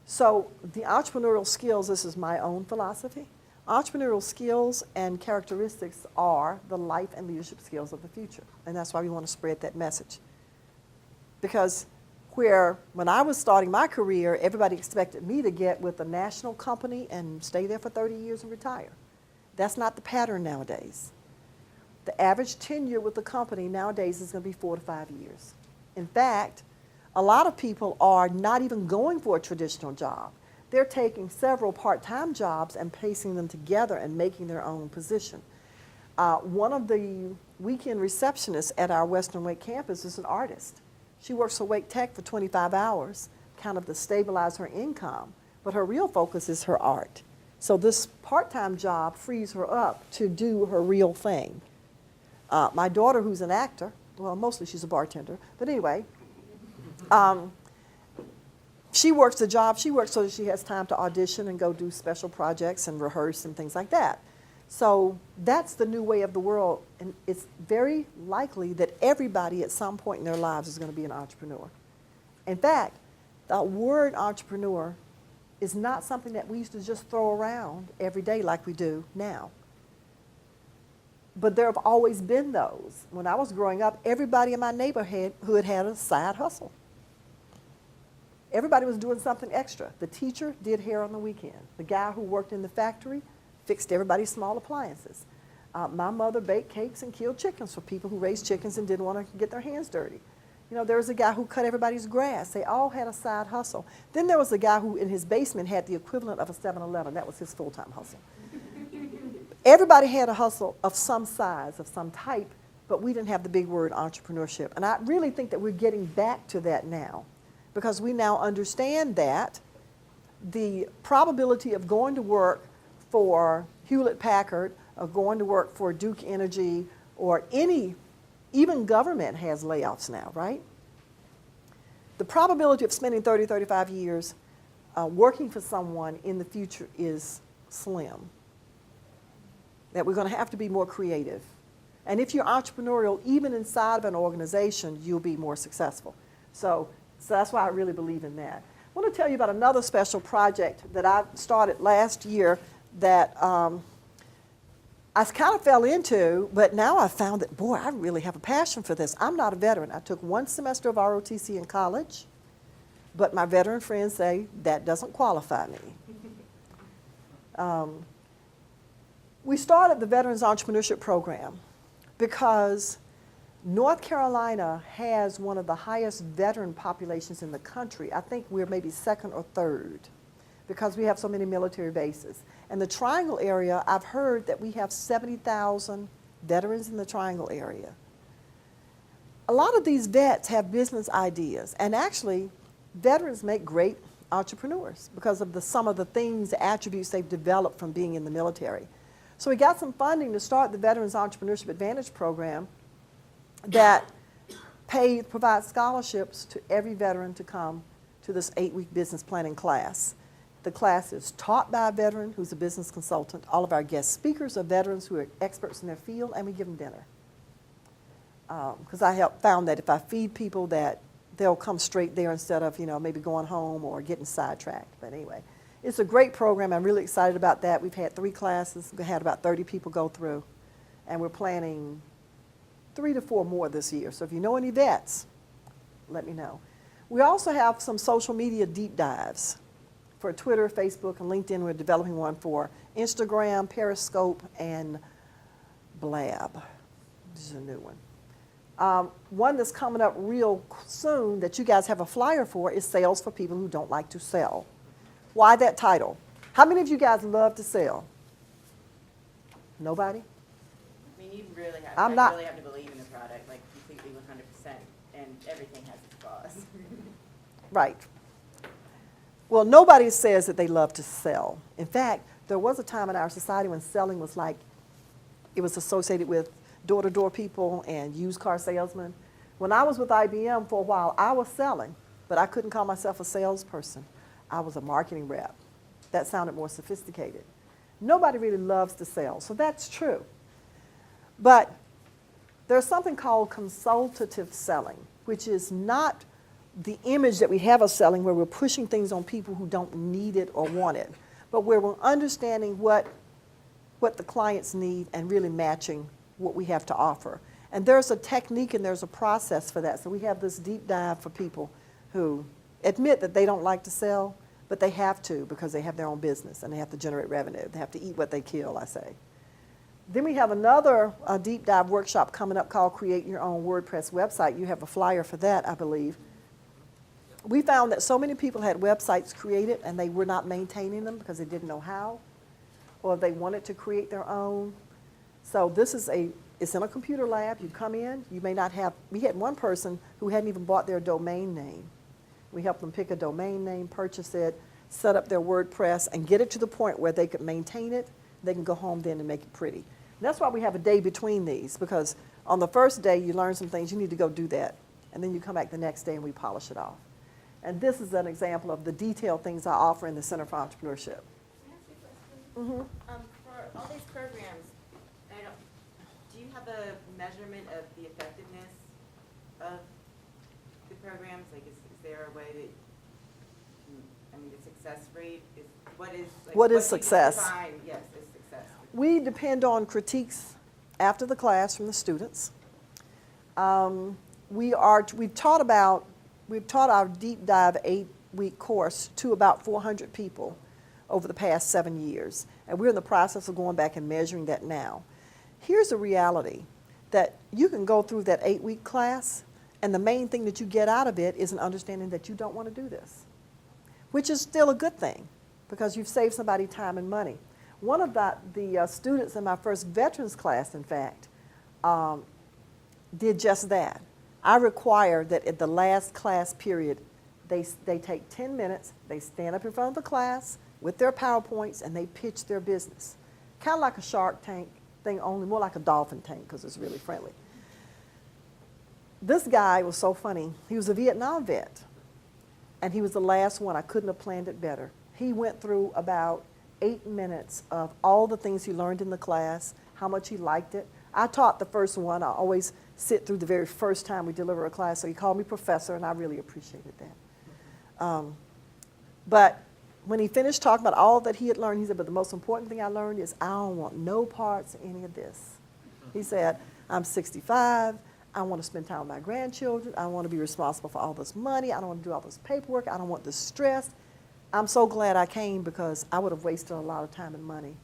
So the entrepreneurial skills, this is my own philosophy, Entrepreneurial skills and characteristics are the life and leadership skills of the future. And that's why we want to spread that message. Because when I was starting my career, everybody expected me to get with a national company and stay there for 30 years and retire. That's not the pattern nowadays. The average tenure with the company nowadays is going to be 4 to 5 years. In fact, a lot of people are not even going for a traditional job. They're taking several part-time jobs and placing them together and making their own position. One of the weekend receptionists at our Western Wake campus is an artist. She works for Wake Tech for 25 hours, kind of to stabilize her income, but her real focus is her art. So this part-time job frees her up to do her real thing. My daughter, who's an actor, well, mostly she's a bartender, but anyway, she works the job. She works so that she has time to audition and go do special projects and rehearse and things like that. So that's the new way of the world, and it's very likely that everybody at some point in their lives is going to be an entrepreneur. In fact, the word entrepreneur is not something that we used to just throw around every day like we do now. But there have always been those. When I was growing up, everybody in my neighborhood had a side hustle. Everybody was doing something extra. The teacher did hair on the weekend. The guy who worked in the factory fixed everybody's small appliances. My mother baked cakes and killed chickens for people who raised chickens and didn't want to get their hands dirty. You know, there was a guy who cut everybody's grass. They all had a side hustle. Then there was a guy who in his basement had the equivalent of a 7-Eleven. That was his full-time hustle. Everybody had a hustle of some size, of some type, but we didn't have the big word entrepreneurship. And I really think that we're getting back to that now, because we now understand that the probability of going to work for Hewlett-Packard, of going to work for Duke Energy, or even government has layoffs now, right? The probability of spending 30, 35 years working for someone in the future is slim. That we're going to have to be more creative. And if you're entrepreneurial, even inside of an organization, you'll be more successful. So that's why I really believe in that. I want to tell you about another special project that I started last year that I kind of fell into, but now I found that, boy, I really have a passion for this. I'm not a veteran. I took 1 semester of ROTC in college, but my veteran friends say that doesn't qualify me. We started the Veterans Entrepreneurship Program because North Carolina has one of the highest veteran populations in the country. I think we're maybe second or third because we have so many military bases. And the Triangle area, I've heard that we have 70,000 veterans in the Triangle area. A lot of these vets have business ideas, and actually, veterans make great entrepreneurs because of some of the things, the attributes they've developed from being in the military. So we got some funding to start the Veterans Entrepreneurship Advantage Program that provides scholarships to every veteran to come to this 8-week business planning class. The class is taught by a veteran who's a business consultant. All of our guest speakers are veterans who are experts in their field, and we give them dinner. Because I found that if I feed people, that they'll come straight there instead of, maybe going home or getting sidetracked. But anyway, it's a great program. I'm really excited about that. We've had 3 classes. We had about 30 people go through, and we're planning 3 to 4 more this year. So if you know any vets, let me know. We also have some social media deep dives for Twitter, Facebook, and LinkedIn. We're developing one for Instagram, Periscope, and Blab. This is a new one. One that's coming up real soon that you guys have a flyer for is Sales for People Who Don't Like to Sell. Why that title? How many of you guys love to sell? Nobody? I mean, you really I'm really have to believe in the product, like completely 100%, and everything has its flaws. Right. Well, nobody says that they love to sell. In fact, there was a time in our society when selling was like, it was associated with door-to-door people and used car salesmen. When I was with IBM for a while, I was selling, but I couldn't call myself a salesperson. I was a marketing rep. That sounded more sophisticated. Nobody really loves to sell, so that's true. But there's something called consultative selling, which is not the image that we have of selling where we're pushing things on people who don't need it or want it, but where we're understanding what what the clients need and really matching what we have to offer. And there's a technique and there's a process for that. So we have this deep dive for people who admit that they don't like to sell, but they have to because they have their own business and they have to generate revenue. They have to eat what they kill, I say. Then we have another deep dive workshop coming up called Create Your Own WordPress Website. You have a flyer for that, I believe. We found that so many people had websites created and they were not maintaining them because they didn't know how, or they wanted to create their own. So this is it's in a computer lab. You come in, you may not have, we had one person who hadn't even bought their domain name. We helped them pick a domain name, purchase it, set up their WordPress, and get it to the point where they could maintain it. They can go home then and make it pretty. And that's why we have a day between these, because on the first day you learn some things, you need to go do that. And then you come back the next day and we polish it off. And this is an example of the detailed things I offer in the Center for Entrepreneurship. Can I ask you a question? For all these programs, do you have a measurement of the effectiveness of the programs? Like, is there a way that, the success rate is, what is What is do you success? define, yes, as success? We depend on critiques after the class from the students. We've taught our deep dive 8-week course to about 400 people over the past 7 years. And we're in the process of going back and measuring that now. Here's the reality, that you can go through that 8-week class, and the main thing that you get out of it is an understanding that you don't want to do this, which is still a good thing because you've saved somebody time and money. One of the students in my first veterans class, in fact, did just that. I require that at the last class period, they take 10 minutes, they stand up in front of the class with their PowerPoints, and they pitch their business. Kind of like a Shark Tank thing, only more like a dolphin tank because it's really friendly. This guy was so funny. He was a Vietnam vet, and he was the last one. I couldn't have planned it better. He went through about 8 minutes of all the things he learned in the class, how much he liked it. I taught the first one. I always sit through the very first time we deliver a class, so he called me professor, and I really appreciated that. But when he finished talking about all that he had learned, he said, but the most important thing I learned is I don't want no parts of any of this. He said, I'm 65. I want to spend time with my grandchildren. I don't want to be responsible for all this money. I don't want to do all this paperwork. I don't want this stress. I'm so glad I came because I would have wasted a lot of time and money.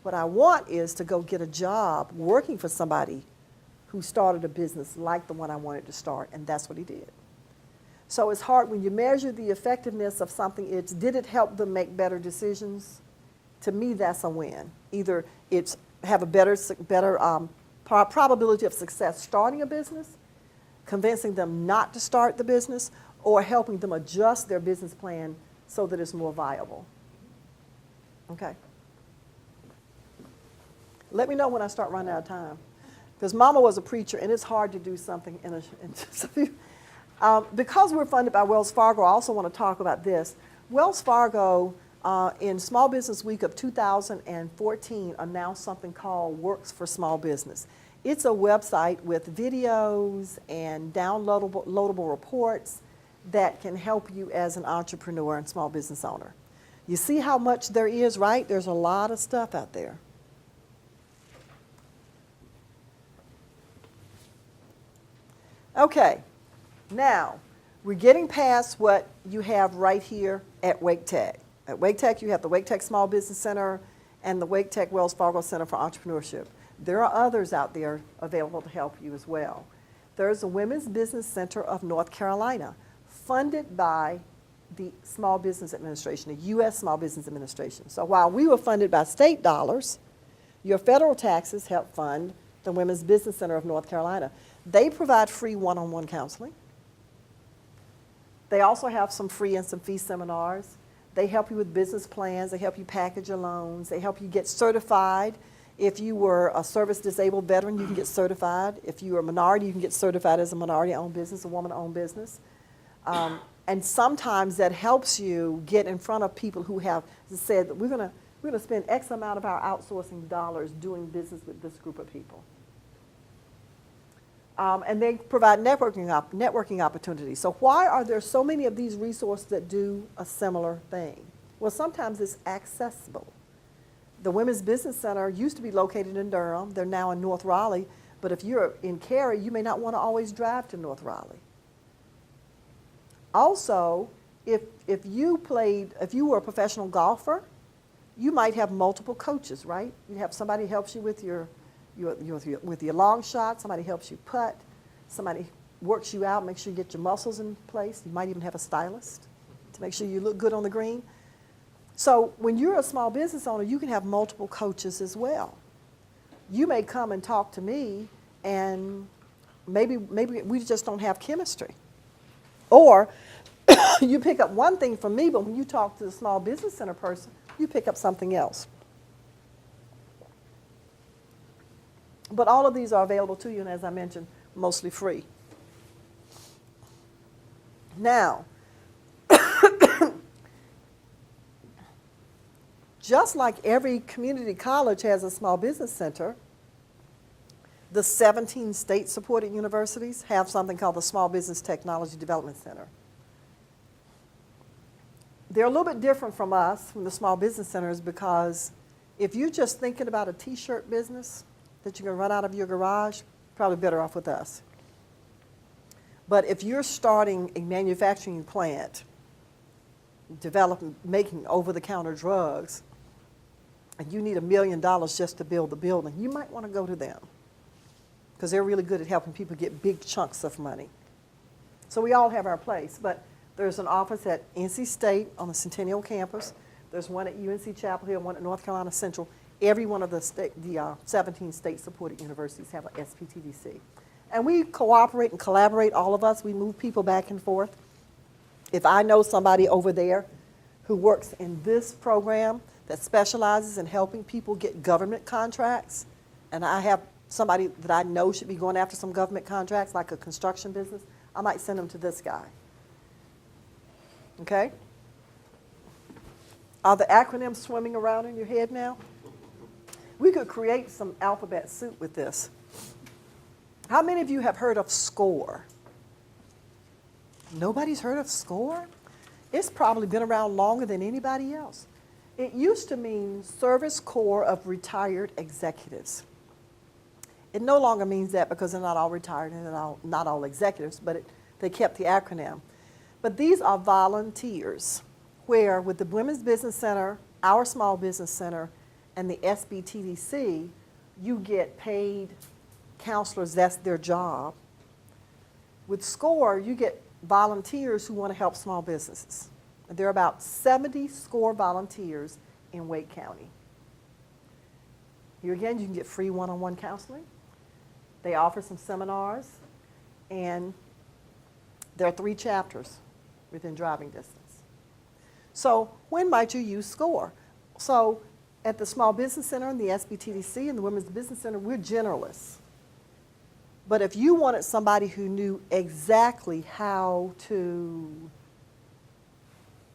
What I want is to go get a job working for somebody who started a business like the one I wanted to start, and that's what he did. So it's hard when you measure the effectiveness of something. Did it help them make better decisions? To me, that's a win. Either it's have a better probability of success starting a business, convincing them not to start the business, or helping them adjust their business plan so that it's more viable. Okay. Let me know when I start running out of time. Because Mama was a preacher, and it's hard to do something because we're funded by Wells Fargo, I also want to talk about this. Wells Fargo, in Small Business Week of 2014, announced something called Works for Small Business. It's a website with videos and downloadable reports that can help you as an entrepreneur and small business owner. You see how much there is, right? There's a lot of stuff out there. Okay, now we're getting past what you have right here at Wake Tech. At Wake Tech, you have the Wake Tech Small Business Center and the Wake Tech Wells Fargo Center for Entrepreneurship. There are others out there available to help you as well. There's the Women's Business Center of North Carolina, funded by the Small Business Administration, the U.S. Small Business Administration. So while we were funded by state dollars, your federal taxes help fund the Women's Business Center of North Carolina. They provide free one-on-one counseling. They also have some free and some fee seminars. They help you with business plans. They help you package your loans. They help you get certified. If you were a service-disabled veteran, you can get certified. If you are a minority, you can get certified as a minority-owned business, a woman-owned business. And sometimes that helps you get in front of people who have said that we're going to spend X amount of our outsourcing dollars doing business with this group of people. And they provide networking opportunities. So why are there so many of these resources that do a similar thing? Well, sometimes it's accessible. The Women's Business Center used to be located in Durham. They're now in North Raleigh. But if you're in Cary, you may not want to always drive to North Raleigh. Also, if you were a professional golfer, you might have multiple coaches, right? You have somebody helps you with your long shot, somebody helps you putt, somebody works you out, makes sure you get your muscles in place. You might even have a stylist to make sure you look good on the green. So when you're a small business owner, you can have multiple coaches as well. You may come and talk to me, and maybe we just don't have chemistry. Or you pick up one thing from me, but when you talk to the small business center person, you pick up something else. But all of these are available to you, and as I mentioned, mostly free. Now, just like every community college has a small business center, the 17 state-supported universities have something called the Small Business Technology Development Center. They're a little bit different from us, from the small business centers, because if you're just thinking about a t-shirt business that you can run out of your garage, probably better off with us. But if you're starting a manufacturing plant, making over-the-counter drugs, and you need $1 million just to build the building, you might want to go to them, because they're really good at helping people get big chunks of money. So we all have our place, but there's an office at NC State on the Centennial campus. There's one at UNC Chapel Hill, one at North Carolina Central. Every one of the 17 state-supported universities have an SPTDC. And we cooperate and collaborate, all of us. We move people back and forth. If I know somebody over there who works in this program that specializes in helping people get government contracts, and I have somebody that I know should be going after some government contracts, like a construction business, I might send them to this guy. Okay? Are the acronyms swimming around in your head now? We could create some alphabet soup with this. How many of you have heard of SCORE? Nobody's heard of SCORE? It's probably been around longer than anybody else. It used to mean Service Corps of Retired Executives. It no longer means that because they're not all retired and they're not all executives, but they kept the acronym. But these are volunteers where with the Women's Business Center, our Small Business Center, and the SBTDC, you get paid counselors, that's their job. With SCORE, you get volunteers who want to help small businesses. And there are about 70 SCORE volunteers in Wake County. Here again, you can get free one-on-one counseling. They offer some seminars, and there are 3 chapters within driving distance. So when might you use SCORE? So at the Small Business Center and the SBTDC and the Women's Business Center, we're generalists. But if you wanted somebody who knew exactly how to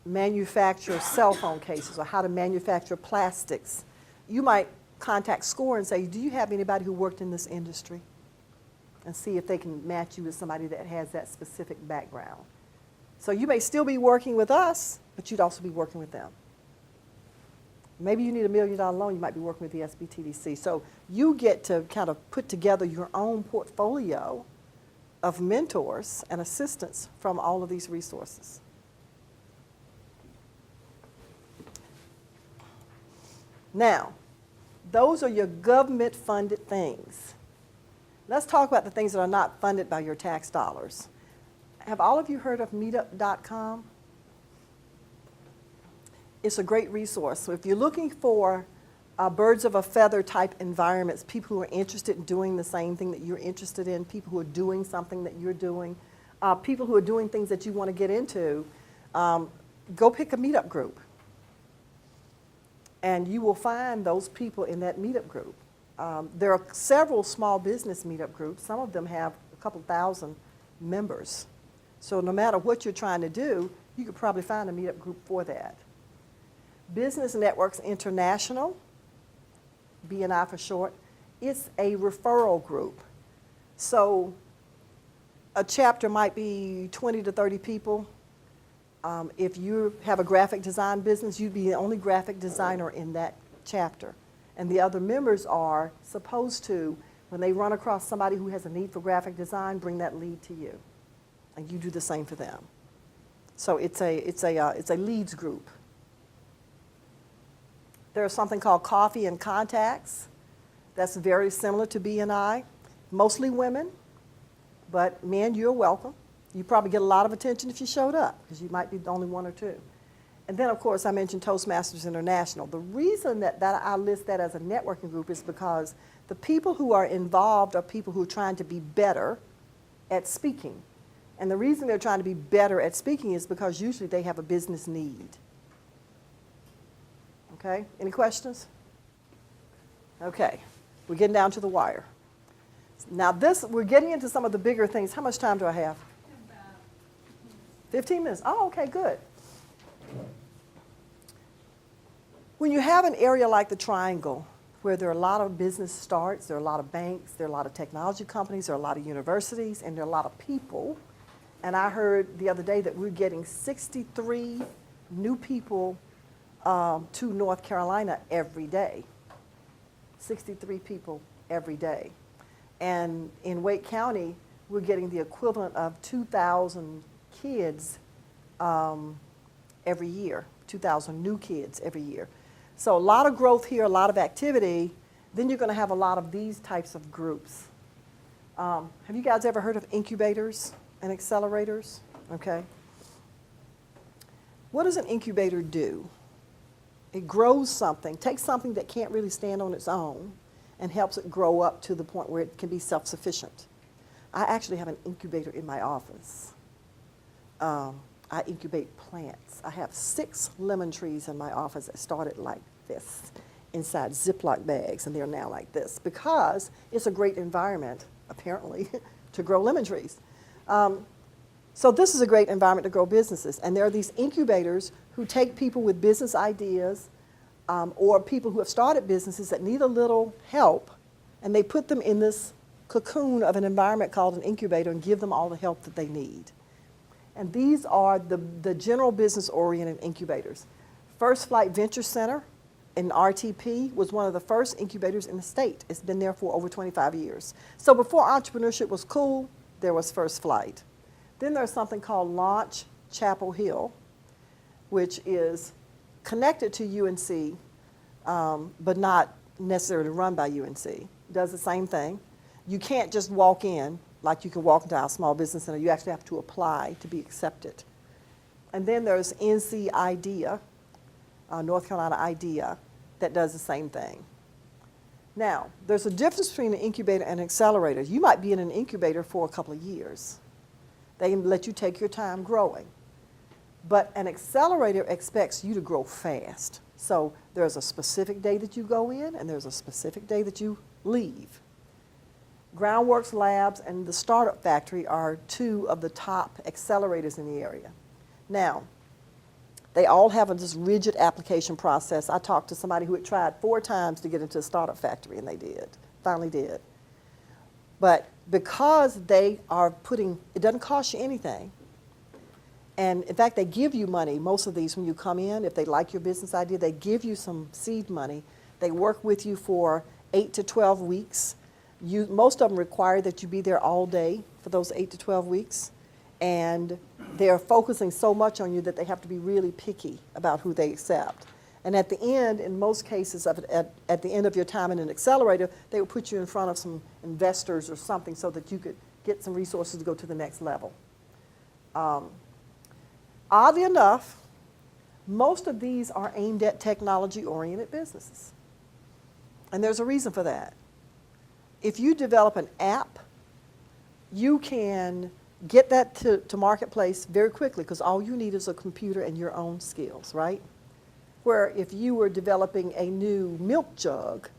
manufacture cell phone cases or how to manufacture plastics, you might contact SCORE and say, do you have anybody who worked in this industry? And see if they can match you with somebody that has that specific background. So you may still be working with us, but you'd also be working with them. Maybe you need $1 million loan, you might be working with the SBTDC. So you get to kind of put together your own portfolio of mentors and assistants from all of these resources. Now, those are your government-funded things. Let's talk about the things that are not funded by your tax dollars. Have all of you heard of meetup.com? It's a great resource. So if you're looking for birds of a feather type environments, people who are interested in doing the same thing that you're interested in, people who are doing something that you're doing, people who are doing things that you want to get into, go pick a meetup group. And you will find those people in that meetup group. There are several small business meetup groups. Some of them have a couple thousand members. So no matter what you're trying to do, you could probably find a meetup group for that. Business Networks International, BNI for short, it's a referral group. So a chapter might be 20 to 30 people. If you have a graphic design business, you'd be the only graphic designer in that chapter. And the other members are supposed to, when they run across somebody who has a need for graphic design, bring that lead to you. And you do the same for them. So it's a leads group. There's something called Coffee and Contacts. That's very similar to B&I. Mostly women, but men, you're welcome. You probably get a lot of attention if you showed up, because you might be the only one or two. And then, of course, I mentioned Toastmasters International. The reason that I list that as a networking group is because the people who are involved are people who are trying to be better at speaking. And the reason they're trying to be better at speaking is because usually they have a business need. Okay, any questions? Okay, we're getting down to the wire. Now we're getting into some of the bigger things. How much time do I have? 15 minutes. Oh, okay, good. When you have an area like the Triangle, where there are a lot of business starts, there are a lot of banks, there are a lot of technology companies, there are a lot of universities, and there are a lot of people. And I heard the other day that we're getting 63 new people to North Carolina every day. 63 people every day. And in Wake County, we're getting the equivalent of 2,000 kids every year, 2,000 new kids every year. So a lot of growth here, a lot of activity. Then you're going to have a lot of these types of groups. Have you guys ever heard of incubators and accelerators? Okay. What does an incubator do? It grows something, takes something that can't really stand on its own, and helps it grow up to the point where it can be self-sufficient. I actually have an incubator in my office. I incubate plants. I have 6 lemon trees in my office that started like this, inside Ziploc bags, and they're now like this, because it's a great environment, apparently, to grow lemon trees. So this is a great environment to grow businesses. And there are these incubators who take people with business ideas or people who have started businesses that need a little help, and they put them in this cocoon of an environment called an incubator and give them all the help that they need. And these are the general business-oriented incubators. First Flight Venture Center in RTP was one of the first incubators in the state. It's been there for over 25 years. So before entrepreneurship was cool, there was First Flight. Then there's something called Launch Chapel Hill, which is connected to UNC, but not necessarily run by UNC. Does the same thing. You can't just walk in like you can walk into our small business center. You actually have to apply to be accepted. And then there's NC IDEA, North Carolina IDEA, that does the same thing. Now, there's a difference between an incubator and an accelerator. You might be in an incubator for a couple of years. They can let you take your time growing. But an accelerator expects you to grow fast. So there's a specific day that you go in, and there's a specific day that you leave. Groundworks Labs and the Startup Factory are 2 of the top accelerators in the area. Now, they all have this rigid application process. I talked to somebody who had tried 4 times to get into a Startup Factory, and they finally did. But because they are it doesn't cost you anything. And in fact, they give you money, most of these, when you come in. If they like your business idea, they give you some seed money. They work with you for 8 to 12 weeks. Most of them require that you be there all day for those 8 to 12 weeks. And they're focusing so much on you that they have to be really picky about who they accept. And at the end, in most cases, at the end of your time in an accelerator, they will put you in front of some investors or something so that you could get some resources to go to the next level. Oddly enough, most of these are aimed at technology-oriented businesses. And there's a reason for that. If you develop an app, you can get that to marketplace very quickly, because all you need is a computer and your own skills, right? Where if you were developing a new milk jug,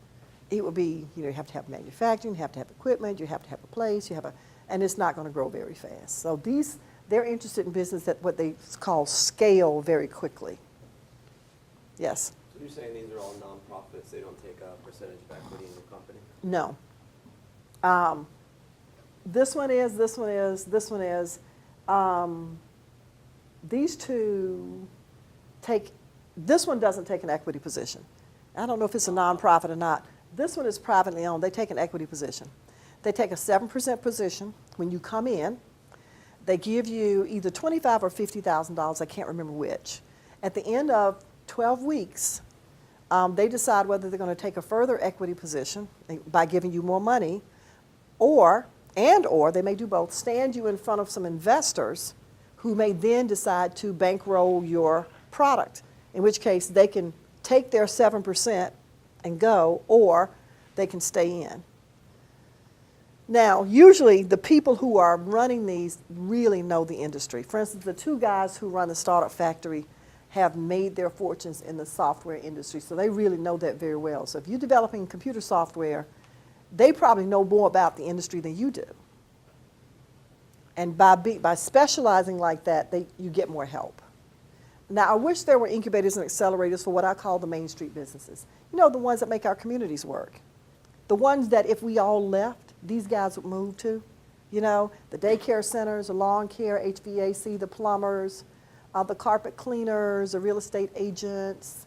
it would be, you have to have manufacturing, you have to have equipment, you have to have a place, and it's not going to grow very fast. So they're interested in business that what they call scale very quickly. Yes? So you're saying these are all nonprofits, they don't take a percentage of equity in the company? No. This one is. These 2 this one doesn't take an equity position. I don't know if it's a nonprofit or not. This one is privately owned. They take an equity position. They take a 7% position when you come in. They give you either $25,000 or $50,000. I can't remember which. At the end of 12 weeks, they decide whether they're going to take a further equity position by giving you more money, or they may do both, stand you in front of some investors who may then decide to bankroll your product, in which case they can take their 7% and go, or they can stay in. Now, usually the people who are running these really know the industry. For instance, the two guys who run the Startup Factory have made their fortunes in the software industry, so they really know that very well. So if you're developing computer software, they probably know more about the industry than you do. And by specializing like that, you get more help. Now, I wish there were incubators and accelerators for what I call the Main Street businesses. You know, the ones that make our communities work. The ones that if we all left, these guys would move to. You know, the daycare centers, the lawn care, HVAC, the plumbers, the carpet cleaners, the real estate agents,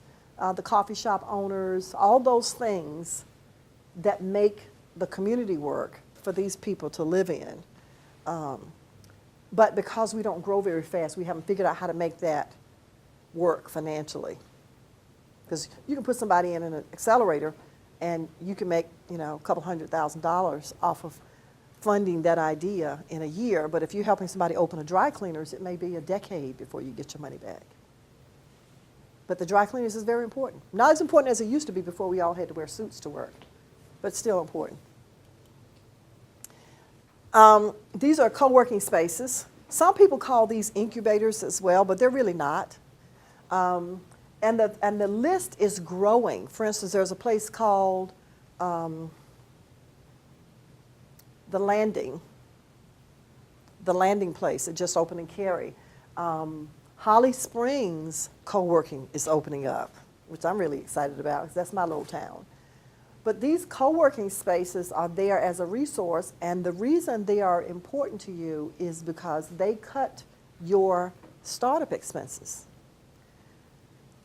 the coffee shop owners, all those things that make the community work for these people to live in. But because we don't grow very fast, we haven't figured out how to make that work financially. Because you can put somebody in an accelerator and you can make, you know, a couple $100,000 off of funding that idea in a year. But if you're helping somebody open a dry cleaners, it may be a decade before you get your money back. But the dry cleaners is very important. Not as important as it used to be before we all had to wear suits to work, but still important. These are co-working spaces. Some people call these incubators as well, but they're really not. And the list is growing. For instance, there's a place called The Landing Place. It just opened in Cary. Holly Springs co-working is opening up, which I'm really excited about because that's my little town. But these co-working spaces are there as a resource, and the reason they are important to you is because they cut your startup expenses.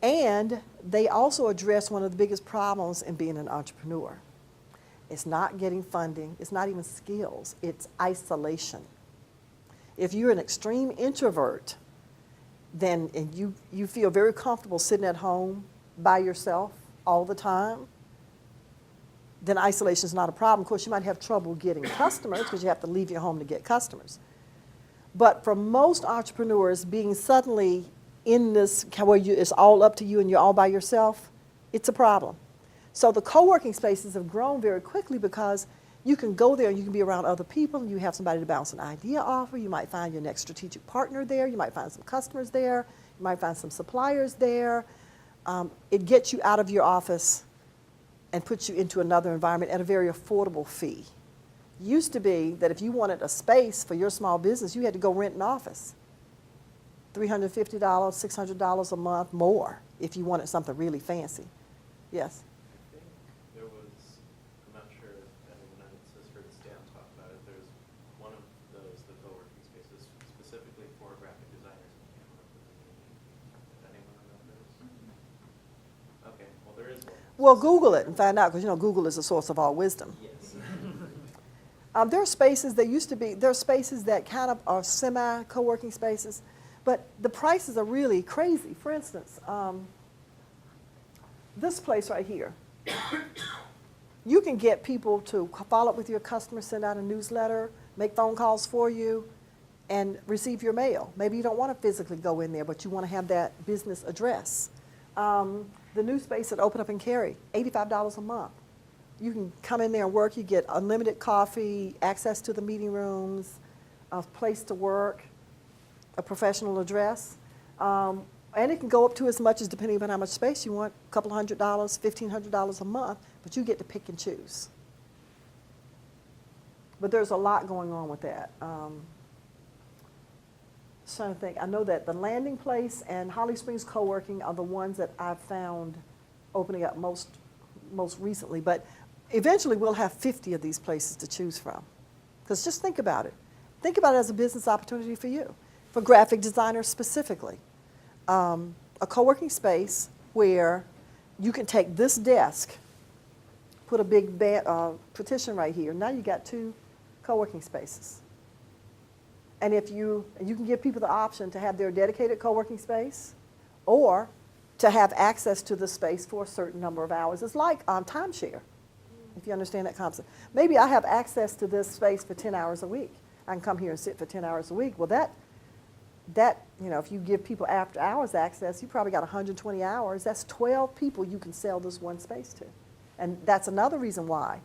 And they also address one of the biggest problems in being an entrepreneur. It's not getting funding, it's not even skills, it's isolation. If you're an extreme introvert, then and you feel very comfortable sitting at home by yourself all the time, then isolation is not a problem. Of course, you might have trouble getting customers because you have to leave your home to get customers. But for most entrepreneurs, being suddenly in this where it's all up to you and you're all by yourself, it's a problem. So the co-working spaces have grown very quickly because you can go there and you can be around other people and you have somebody to bounce an idea off of. You might find your next strategic partner there. You might find some customers there. You might find some suppliers there. It gets you out of your office and puts you into another environment at a very affordable fee. It used to be that if you wanted a space for your small business, you had to go rent an office. $350, $600 a month more if you wanted something really fancy. Yes? I think there was, I'm not sure if anyone has heard Stan talk about it, there's one of those, the co-working spaces specifically for graphic designers in Canada. If anyone remembers? Okay, well there is one. Well, Google it and find out, because you know Google is the source of all wisdom. Yes. There are spaces that used to be, there are spaces that kind of are semi-co-working spaces, but the prices are really crazy. For instance, this place right here, you can get people to follow up with your customers, send out a newsletter, make phone calls for you, and receive your mail. Maybe you don't want to physically go in there, but you want to have that business address. The new space that opened up in Cary, $85 a month. You can come in there and work. You get unlimited coffee, access to the meeting rooms, a place to work, a professional address. And it can go up to as much as, depending on how much space you want, a couple $100, $1,500 a month, but you get to pick and choose. But there's a lot going on with that. Just trying to think. I know that the Landing Place and Holly Springs Co-working are the ones that I've found opening up most recently. But eventually we'll have 50 of these places to choose from. Because just think about it. Think about it as a business opportunity for you, for graphic designers specifically. A co-working space where you can take this desk, put a big petition right here. Now you got 2 co-working spaces. And you can give people the option to have their dedicated co-working space or to have access to the space for a certain number of hours. It's like timeshare, if you understand that concept. Maybe I have access to this space for 10 hours a week. I can come here and sit for 10 hours a week. Well, that if you give people after hours access, you probably got 120 hours. That's 12 people you can sell this one space to. And that's another reason why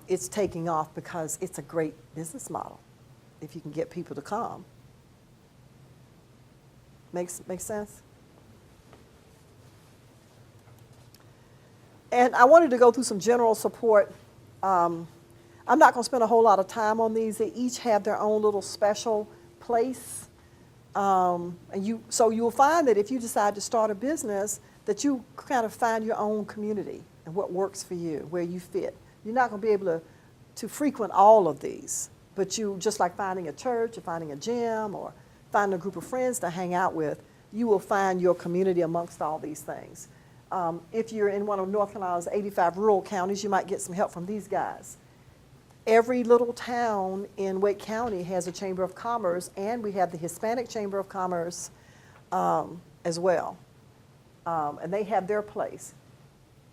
it's taking off, because it's a great business model if you can get people to come. Makes sense? And I wanted to go through some general support. I'm not going to spend a whole lot of time on these. They each have their own little special place. So you'll find that if you decide to start a business, that you kind of find your own community and what works for you, where you fit. You're not going to be able to frequent all of these, but you, just like finding a church or finding a gym or finding a group of friends to hang out with, you will find your community amongst all these things. If you're in one of North Carolina's 85 rural counties, you might get some help from these guys. Every little town in Wake County has a Chamber of Commerce, and we have the Hispanic Chamber of Commerce as well. And they have their place.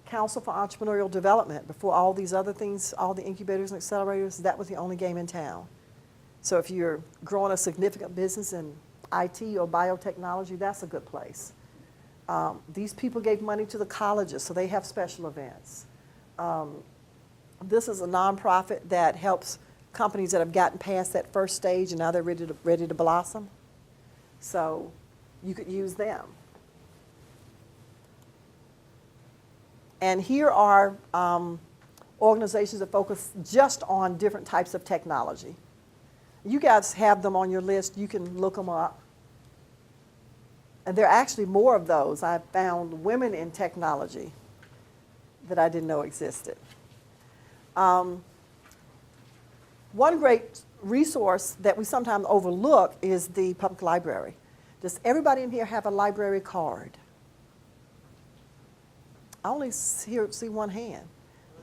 Council for Entrepreneurial Development, before all these other things, all the incubators and accelerators, that was the only game in town. So if you're growing a significant business in IT or biotechnology, that's a good place. These people gave money to the colleges, so they have special events. This is a nonprofit that helps companies that have gotten past that first stage and now they're ready to blossom. So you could use them. And here are organizations that focus just on different types of technology. You guys have them on your list. You can look them up. And there are actually more of those. I found women in technology that I didn't know existed. One great resource that we sometimes overlook is the public library. Does everybody in here have a library card? I only see one hand.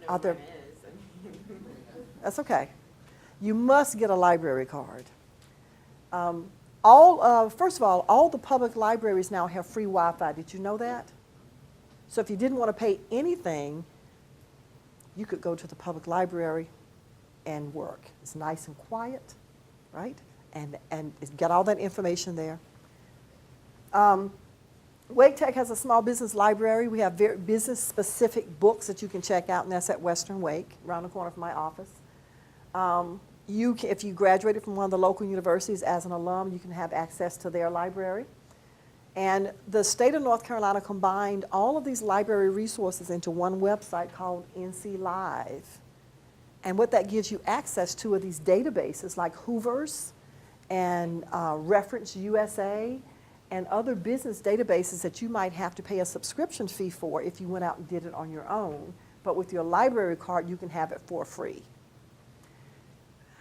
Out there. That's okay. You must get a library card. First of all the public libraries now have free Wi-Fi. Did you know that? So if you didn't want to pay anything, you could go to the public library and work. It's nice and quiet, right? And get all that information there. Wake Tech has a small business library. We have very business-specific books that you can check out, and that's at Western Wake, around the corner from my office. If you graduated from one of the local universities as an alum, you can have access to their library. And the state of North Carolina combined all of these library resources into one website called NC Live. And what that gives you access to are these databases like Hoover's and Reference USA and other business databases that you might have to pay a subscription fee for if you went out and did it on your own. But with your library card, you can have it for free.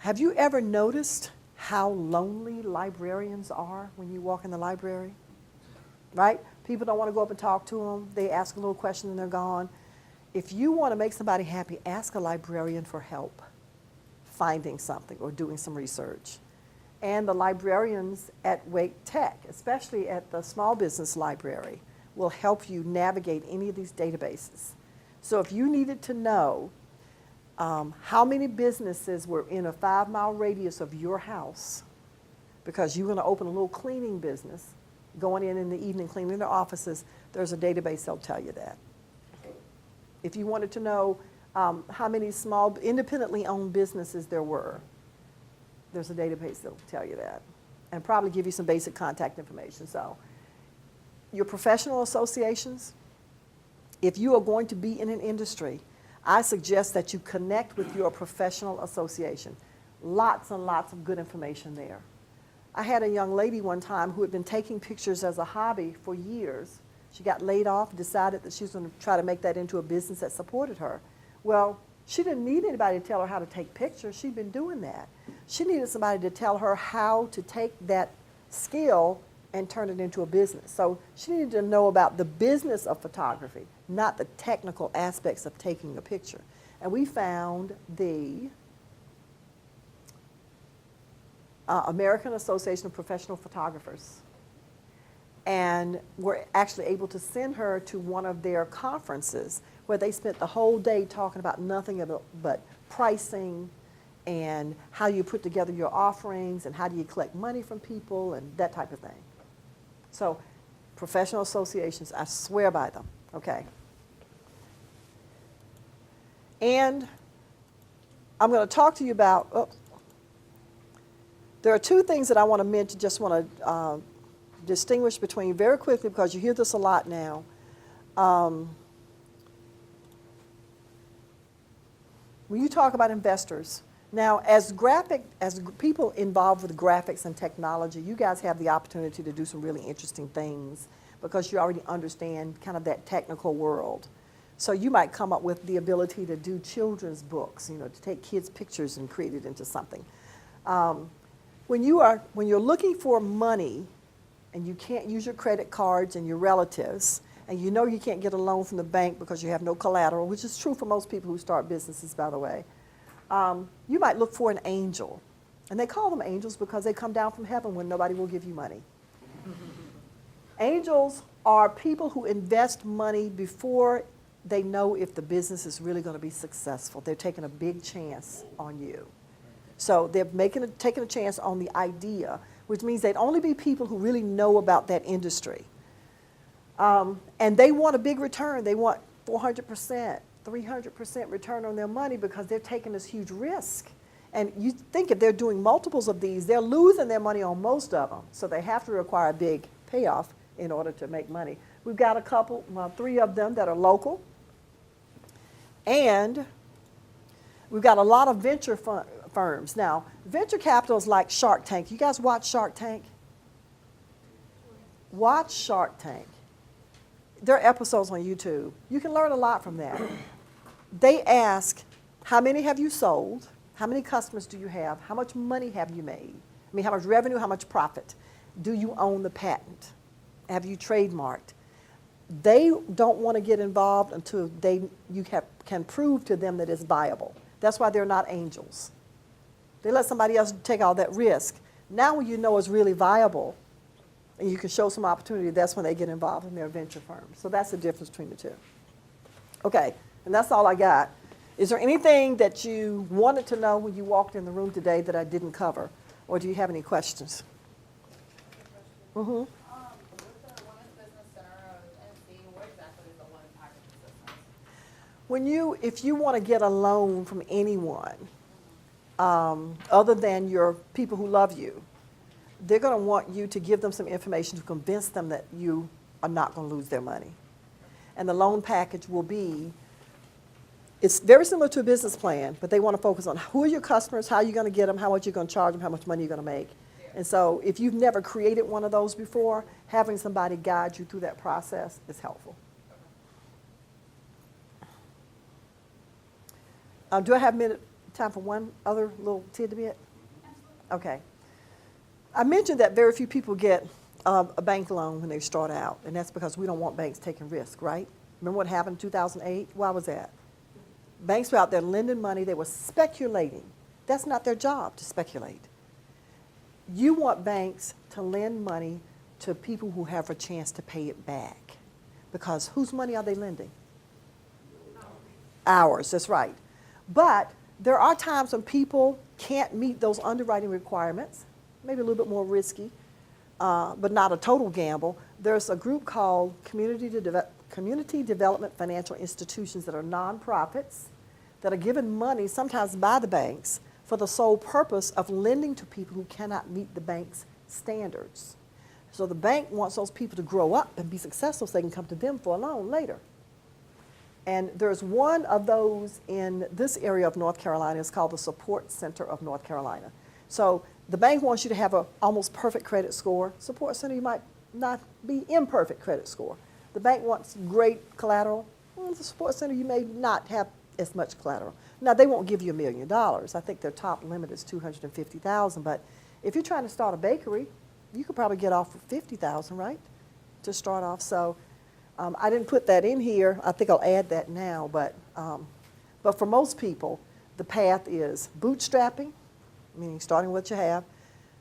Have you ever noticed how lonely librarians are when you walk in the library? Right? People don't want to go up and talk to them. They ask a little question and they're gone. If you want to make somebody happy, ask a librarian for help finding something or doing some research. And the librarians at Wake Tech, especially at the small business library, will help you navigate any of these databases. So if you needed to know how many businesses were in a 5-mile radius of your house, because you're going to open a little cleaning business, going in the evening cleaning their offices, there's a database that'll tell you that. If you wanted to know how many small independently owned businesses there were, there's a database that'll tell you that, and probably give you some basic contact information. So your professional associations, if you are going to be in an industry, I suggest that you connect with your professional association. Lots and lots of good information there. I had a young lady one time who had been taking pictures as a hobby for years. She got laid off, decided that she was going to try to make that into a business that supported her. Well, she didn't need anybody to tell her how to take pictures. She'd been doing that. She needed somebody to tell her how to take that skill and turn it into a business. So she needed to know about the business of photography, not the technical aspects of taking a picture. And we found the American Association of Professional Photographers. And we're actually able to send her to one of their conferences where they spent the whole day talking about nothing but pricing and how you put together your offerings and how do you collect money from people and that type of thing. So professional associations, I swear by them, okay? And I'm going to talk to you about, there are two things that I want to mention, just want to distinguish between very quickly because you hear this a lot now. When you talk about investors, now as people involved with graphics and technology, you guys have the opportunity to do some really interesting things because you already understand kind of that technical world. So you might come up with the ability to do children's books, you know, to take kids' pictures and create it into something. When you're looking for money and you can't use your credit cards and your relatives, and you know you can't get a loan from the bank because you have no collateral, which is true for most people who start businesses, by the way, you might look for an angel. And they call them angels because they come down from heaven when nobody will give you money. Angels are people who invest money before they know if the business is really going to be successful. They're taking a big chance on you. So they're taking a chance on the idea, which means they'd only be people who really know about that industry. And they want a big return. They want 400%, 300% return on their money because they're taking this huge risk. And you think if they're doing multiples of these, they're losing their money on most of them. So they have to require a big payoff in order to make money. We've got three of them that are local. And we've got a lot of venture firms. Now, venture capital is like Shark Tank. You guys watch Shark Tank? Watch Shark Tank. There are episodes on YouTube. You can learn a lot from that. They ask, how many have you sold? How many customers do you have? How much money have you made? I mean, how much revenue, how much profit? Do you own the patent? Have you trademarked? They don't want to get involved until you can prove to them that it's viable. That's why they're not angels. They let somebody else take all that risk. Now when you know it's really viable and you can show some opportunity, that's when they get involved in their venture firms. So that's the difference between the two. Okay, and that's all I got. Is there anything that you wanted to know when you walked in the room today that I didn't cover? Or do you have any questions? Mm-hmm. With the Women's Business Center of NC, what exactly is the loan package assistance? If you want to get a loan from anyone, other than your people who love you, they're going to want you to give them some information to convince them that you are not going to lose their money. And the loan package will be, it's very similar to a business plan, but they want to focus on who are your customers, how you're going to get them, how much you're going to charge them, how much money you're going to make. And so if you've never created one of those before, having somebody guide you through that process is helpful. Do I have time for one other little tidbit? Okay. I mentioned that very few people get a bank loan when they start out, and that's because we don't want banks taking risk, right? Remember what happened in 2008? Why was that? Banks were out there lending money. They were speculating. That's not their job to speculate. You want banks to lend money to people who have a chance to pay it back. Because whose money are they lending? Ours, that's right. But there are times when people can't meet those underwriting requirements, maybe a little bit more risky, but not a total gamble. There's a group called Community Development Financial Institutions that are nonprofits that are given money, sometimes by the banks, for the sole purpose of lending to people who cannot meet the bank's standards. So the bank wants those people to grow up and be successful so they can come to them for a loan later. And there's one of those in this area of North Carolina. It's called the Support Center of North Carolina. So the bank wants you to have an almost perfect credit score. Support Center, you might not be imperfect credit score. The bank wants great collateral. The Support Center, you may not have as much collateral. Now, they won't give you $1 million. I think their top limit is $250,000. But if you're trying to start a bakery, you could probably get off for $50,000, right, to start off. So I didn't put that in here. I think I'll add that now, but for most people, the path is bootstrapping, meaning starting what you have,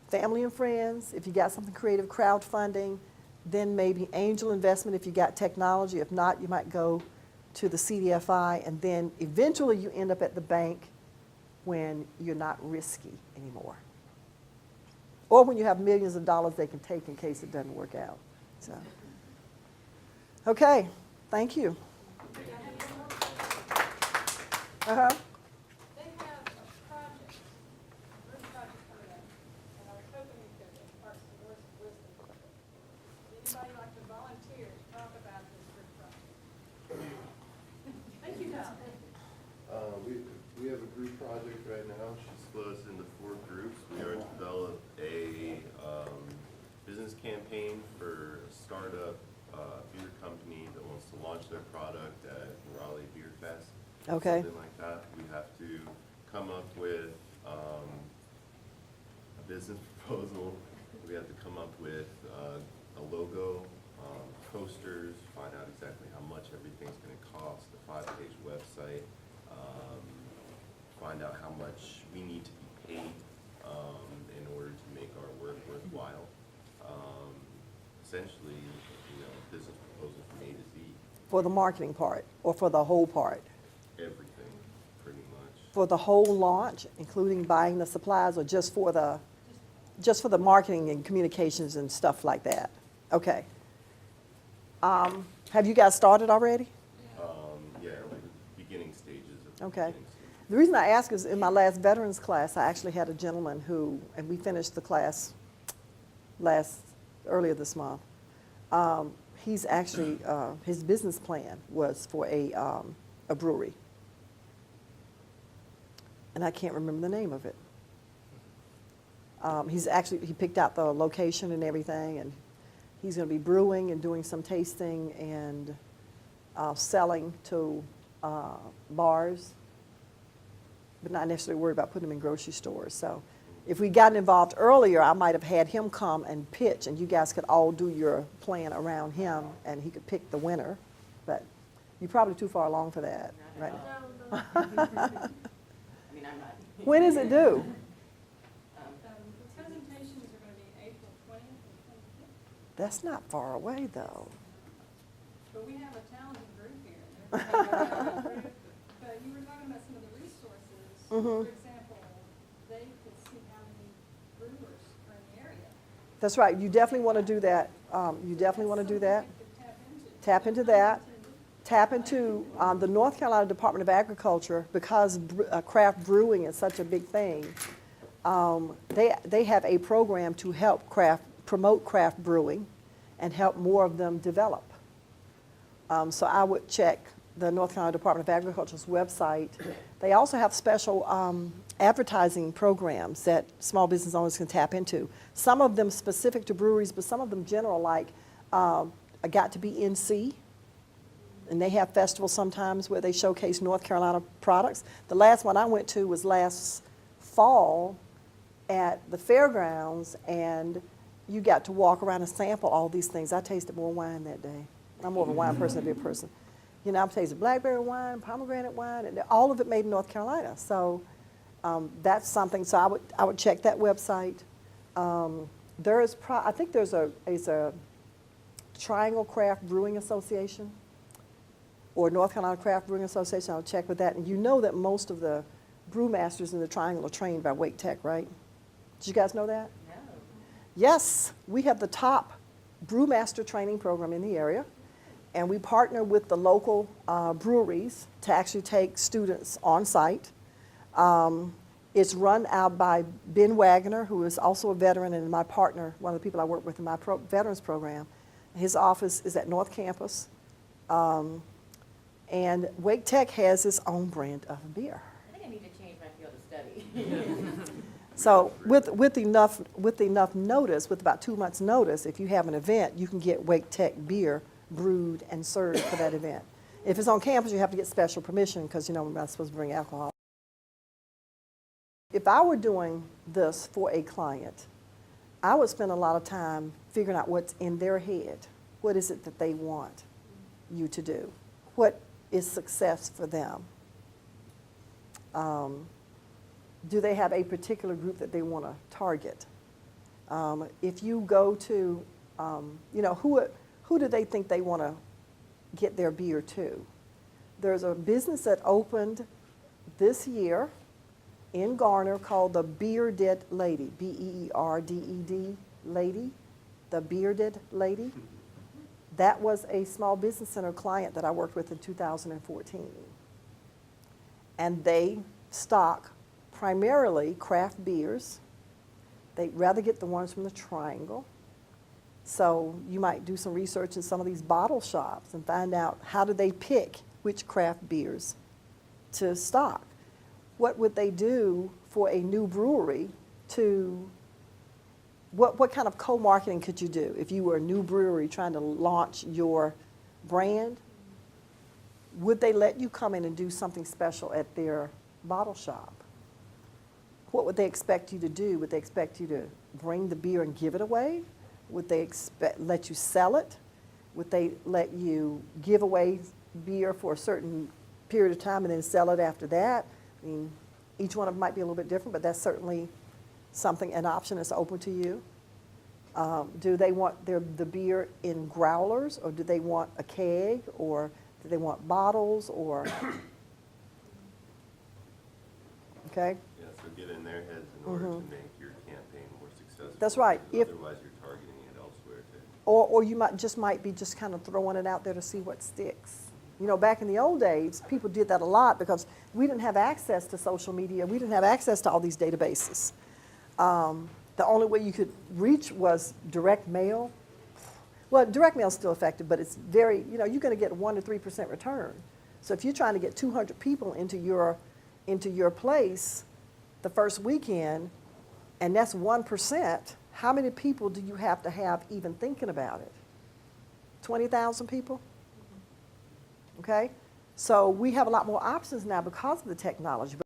family and friends, if you got something creative, crowdfunding, then maybe angel investment if you got technology. If not, you might go to the CDFI, and then eventually you end up at the bank when you're not risky anymore. Or when you have millions of dollars they can take in case it doesn't work out. So, okay, thank you. Uh-huh. They have a project, a group project coming up, and I was hoping you could impart some words of wisdom. Would anybody like to volunteer to talk about this group project? Thank you, Tom. We have a group project right now. She split us into 4 groups. We are to develop a business campaign for a startup beer company that wants to launch their product at Raleigh Beer Fest. Okay. Something like that. We have to come up with a business proposal. We have to come up with a logo, posters, find out exactly how much everything's going to cost, a 5-page website, find out how much we need to be paid in order to make our work worthwhile. Essentially, business proposal from A to Z. For the marketing part, or for the whole part? Everything, pretty much. For the whole launch, including buying the supplies, or just for the marketing and communications and stuff like that? Okay. Have you guys started already? Yeah, like beginning stages of Okay. beginning stages. The reason I ask is in my last veterans class, I actually had a gentleman who, and we finished the class earlier this month. He's actually, his business plan was for a brewery. And I can't remember the name of it. He picked out the location and everything, and he's going to be brewing and doing some tasting and selling to bars, but not necessarily worried about putting them in grocery stores. So if we'd gotten involved earlier, I might have had him come and pitch, and you guys could all do your plan around him, and he could pick the winner. But you're probably too far along for that right now. I mean, I'm not. When is it due? The presentations are going to be April 20th and 25th, That's not far away, though. but we have a talented group here. But you were talking about some of the resources. Mhm. For example, they could see how many brewers are in the area. That's right. You definitely want to do that. You definitely want to do that. Something we could Tap into that. Tap into the North Carolina Department of Agriculture, because craft brewing is such a big thing. They have a program to help promote craft brewing and help more of them develop. So I would check the North Carolina Department of Agriculture's website. They also have special advertising programs that small business owners can tap into. Some of them specific to breweries, but some of them general, like I Got to Be NC. And they have festivals sometimes where they showcase North Carolina products. The last one I went to was last fall at the fairgrounds, and you got to walk around and sample all these things. I tasted more wine that day. I'm more of a wine person than a beer person. I've tasted blackberry wine, pomegranate wine, and all of it made in North Carolina. So that's something. So I would check that website. I think there's a Triangle Craft Brewing Association, or North Carolina Craft Brewing Association. I'll check with that. And you know that most of the brewmasters in the Triangle are trained by Wake Tech, right? Did you guys know that? No. Yes, we have the top brewmaster training program in the area, and we partner with the local breweries to actually take students on site. It's run out by Ben Wagner, who is also a veteran and my partner, one of the people I work with in my veterans program. His office is at North Campus. And Wake Tech has its own brand of beer. I think I need to change my field of study. So with enough notice, with about 2 months' notice, if you have an event, you can get Wake Tech beer brewed and served for that event. If it's on campus, you have to get special permission because we're not supposed to bring alcohol. If I were doing this for a client, I would spend a lot of time figuring out what's in their head. What is it that they want? you to do? What is success for them? Do they have a particular group that they want to target? If you go to, who do they think they want to get their beer to? There's a business that opened this year in Garner called the Bearded Lady, Beerded Lady, the Bearded Lady. That was a small business center client that I worked with in 2014. And they stock primarily craft beers. They'd rather get the ones from the Triangle. So you might do some research in some of these bottle shops and find out how do they pick which craft beers to stock. What would they do for a new brewery to, what kind of co-marketing could you do if you were a new brewery trying to launch your brand? Would they let you come in and do something special at their bottle shop? What would they expect you to do? Would they expect you to bring the beer and give it away? Would they let you sell it? Would they let you give away beer for a certain period of time and then sell it after that? I mean, each one of them might be a little bit different, but that's certainly something, an option that's open to you. Do they want the beer in growlers, or do they want a keg, or do they want bottles, or, okay? Yeah, so get in their heads in order to make your campaign more successful. That's right. Because otherwise, you're targeting it elsewhere too. Or you might be just kind of throwing it out there to see what sticks. You know, back in the old days, people did that a lot because we didn't have access to social media. We didn't have access to all these databases. The only way you could reach was direct mail. Well, direct mail is still effective, but it's very, you're going to get 1 to 3% return. So if you're trying to get 200 people into your place the first weekend, and that's 1%, how many people do you have to have even thinking about it? 20,000 people? Okay? So we have a lot more options now because of the technology.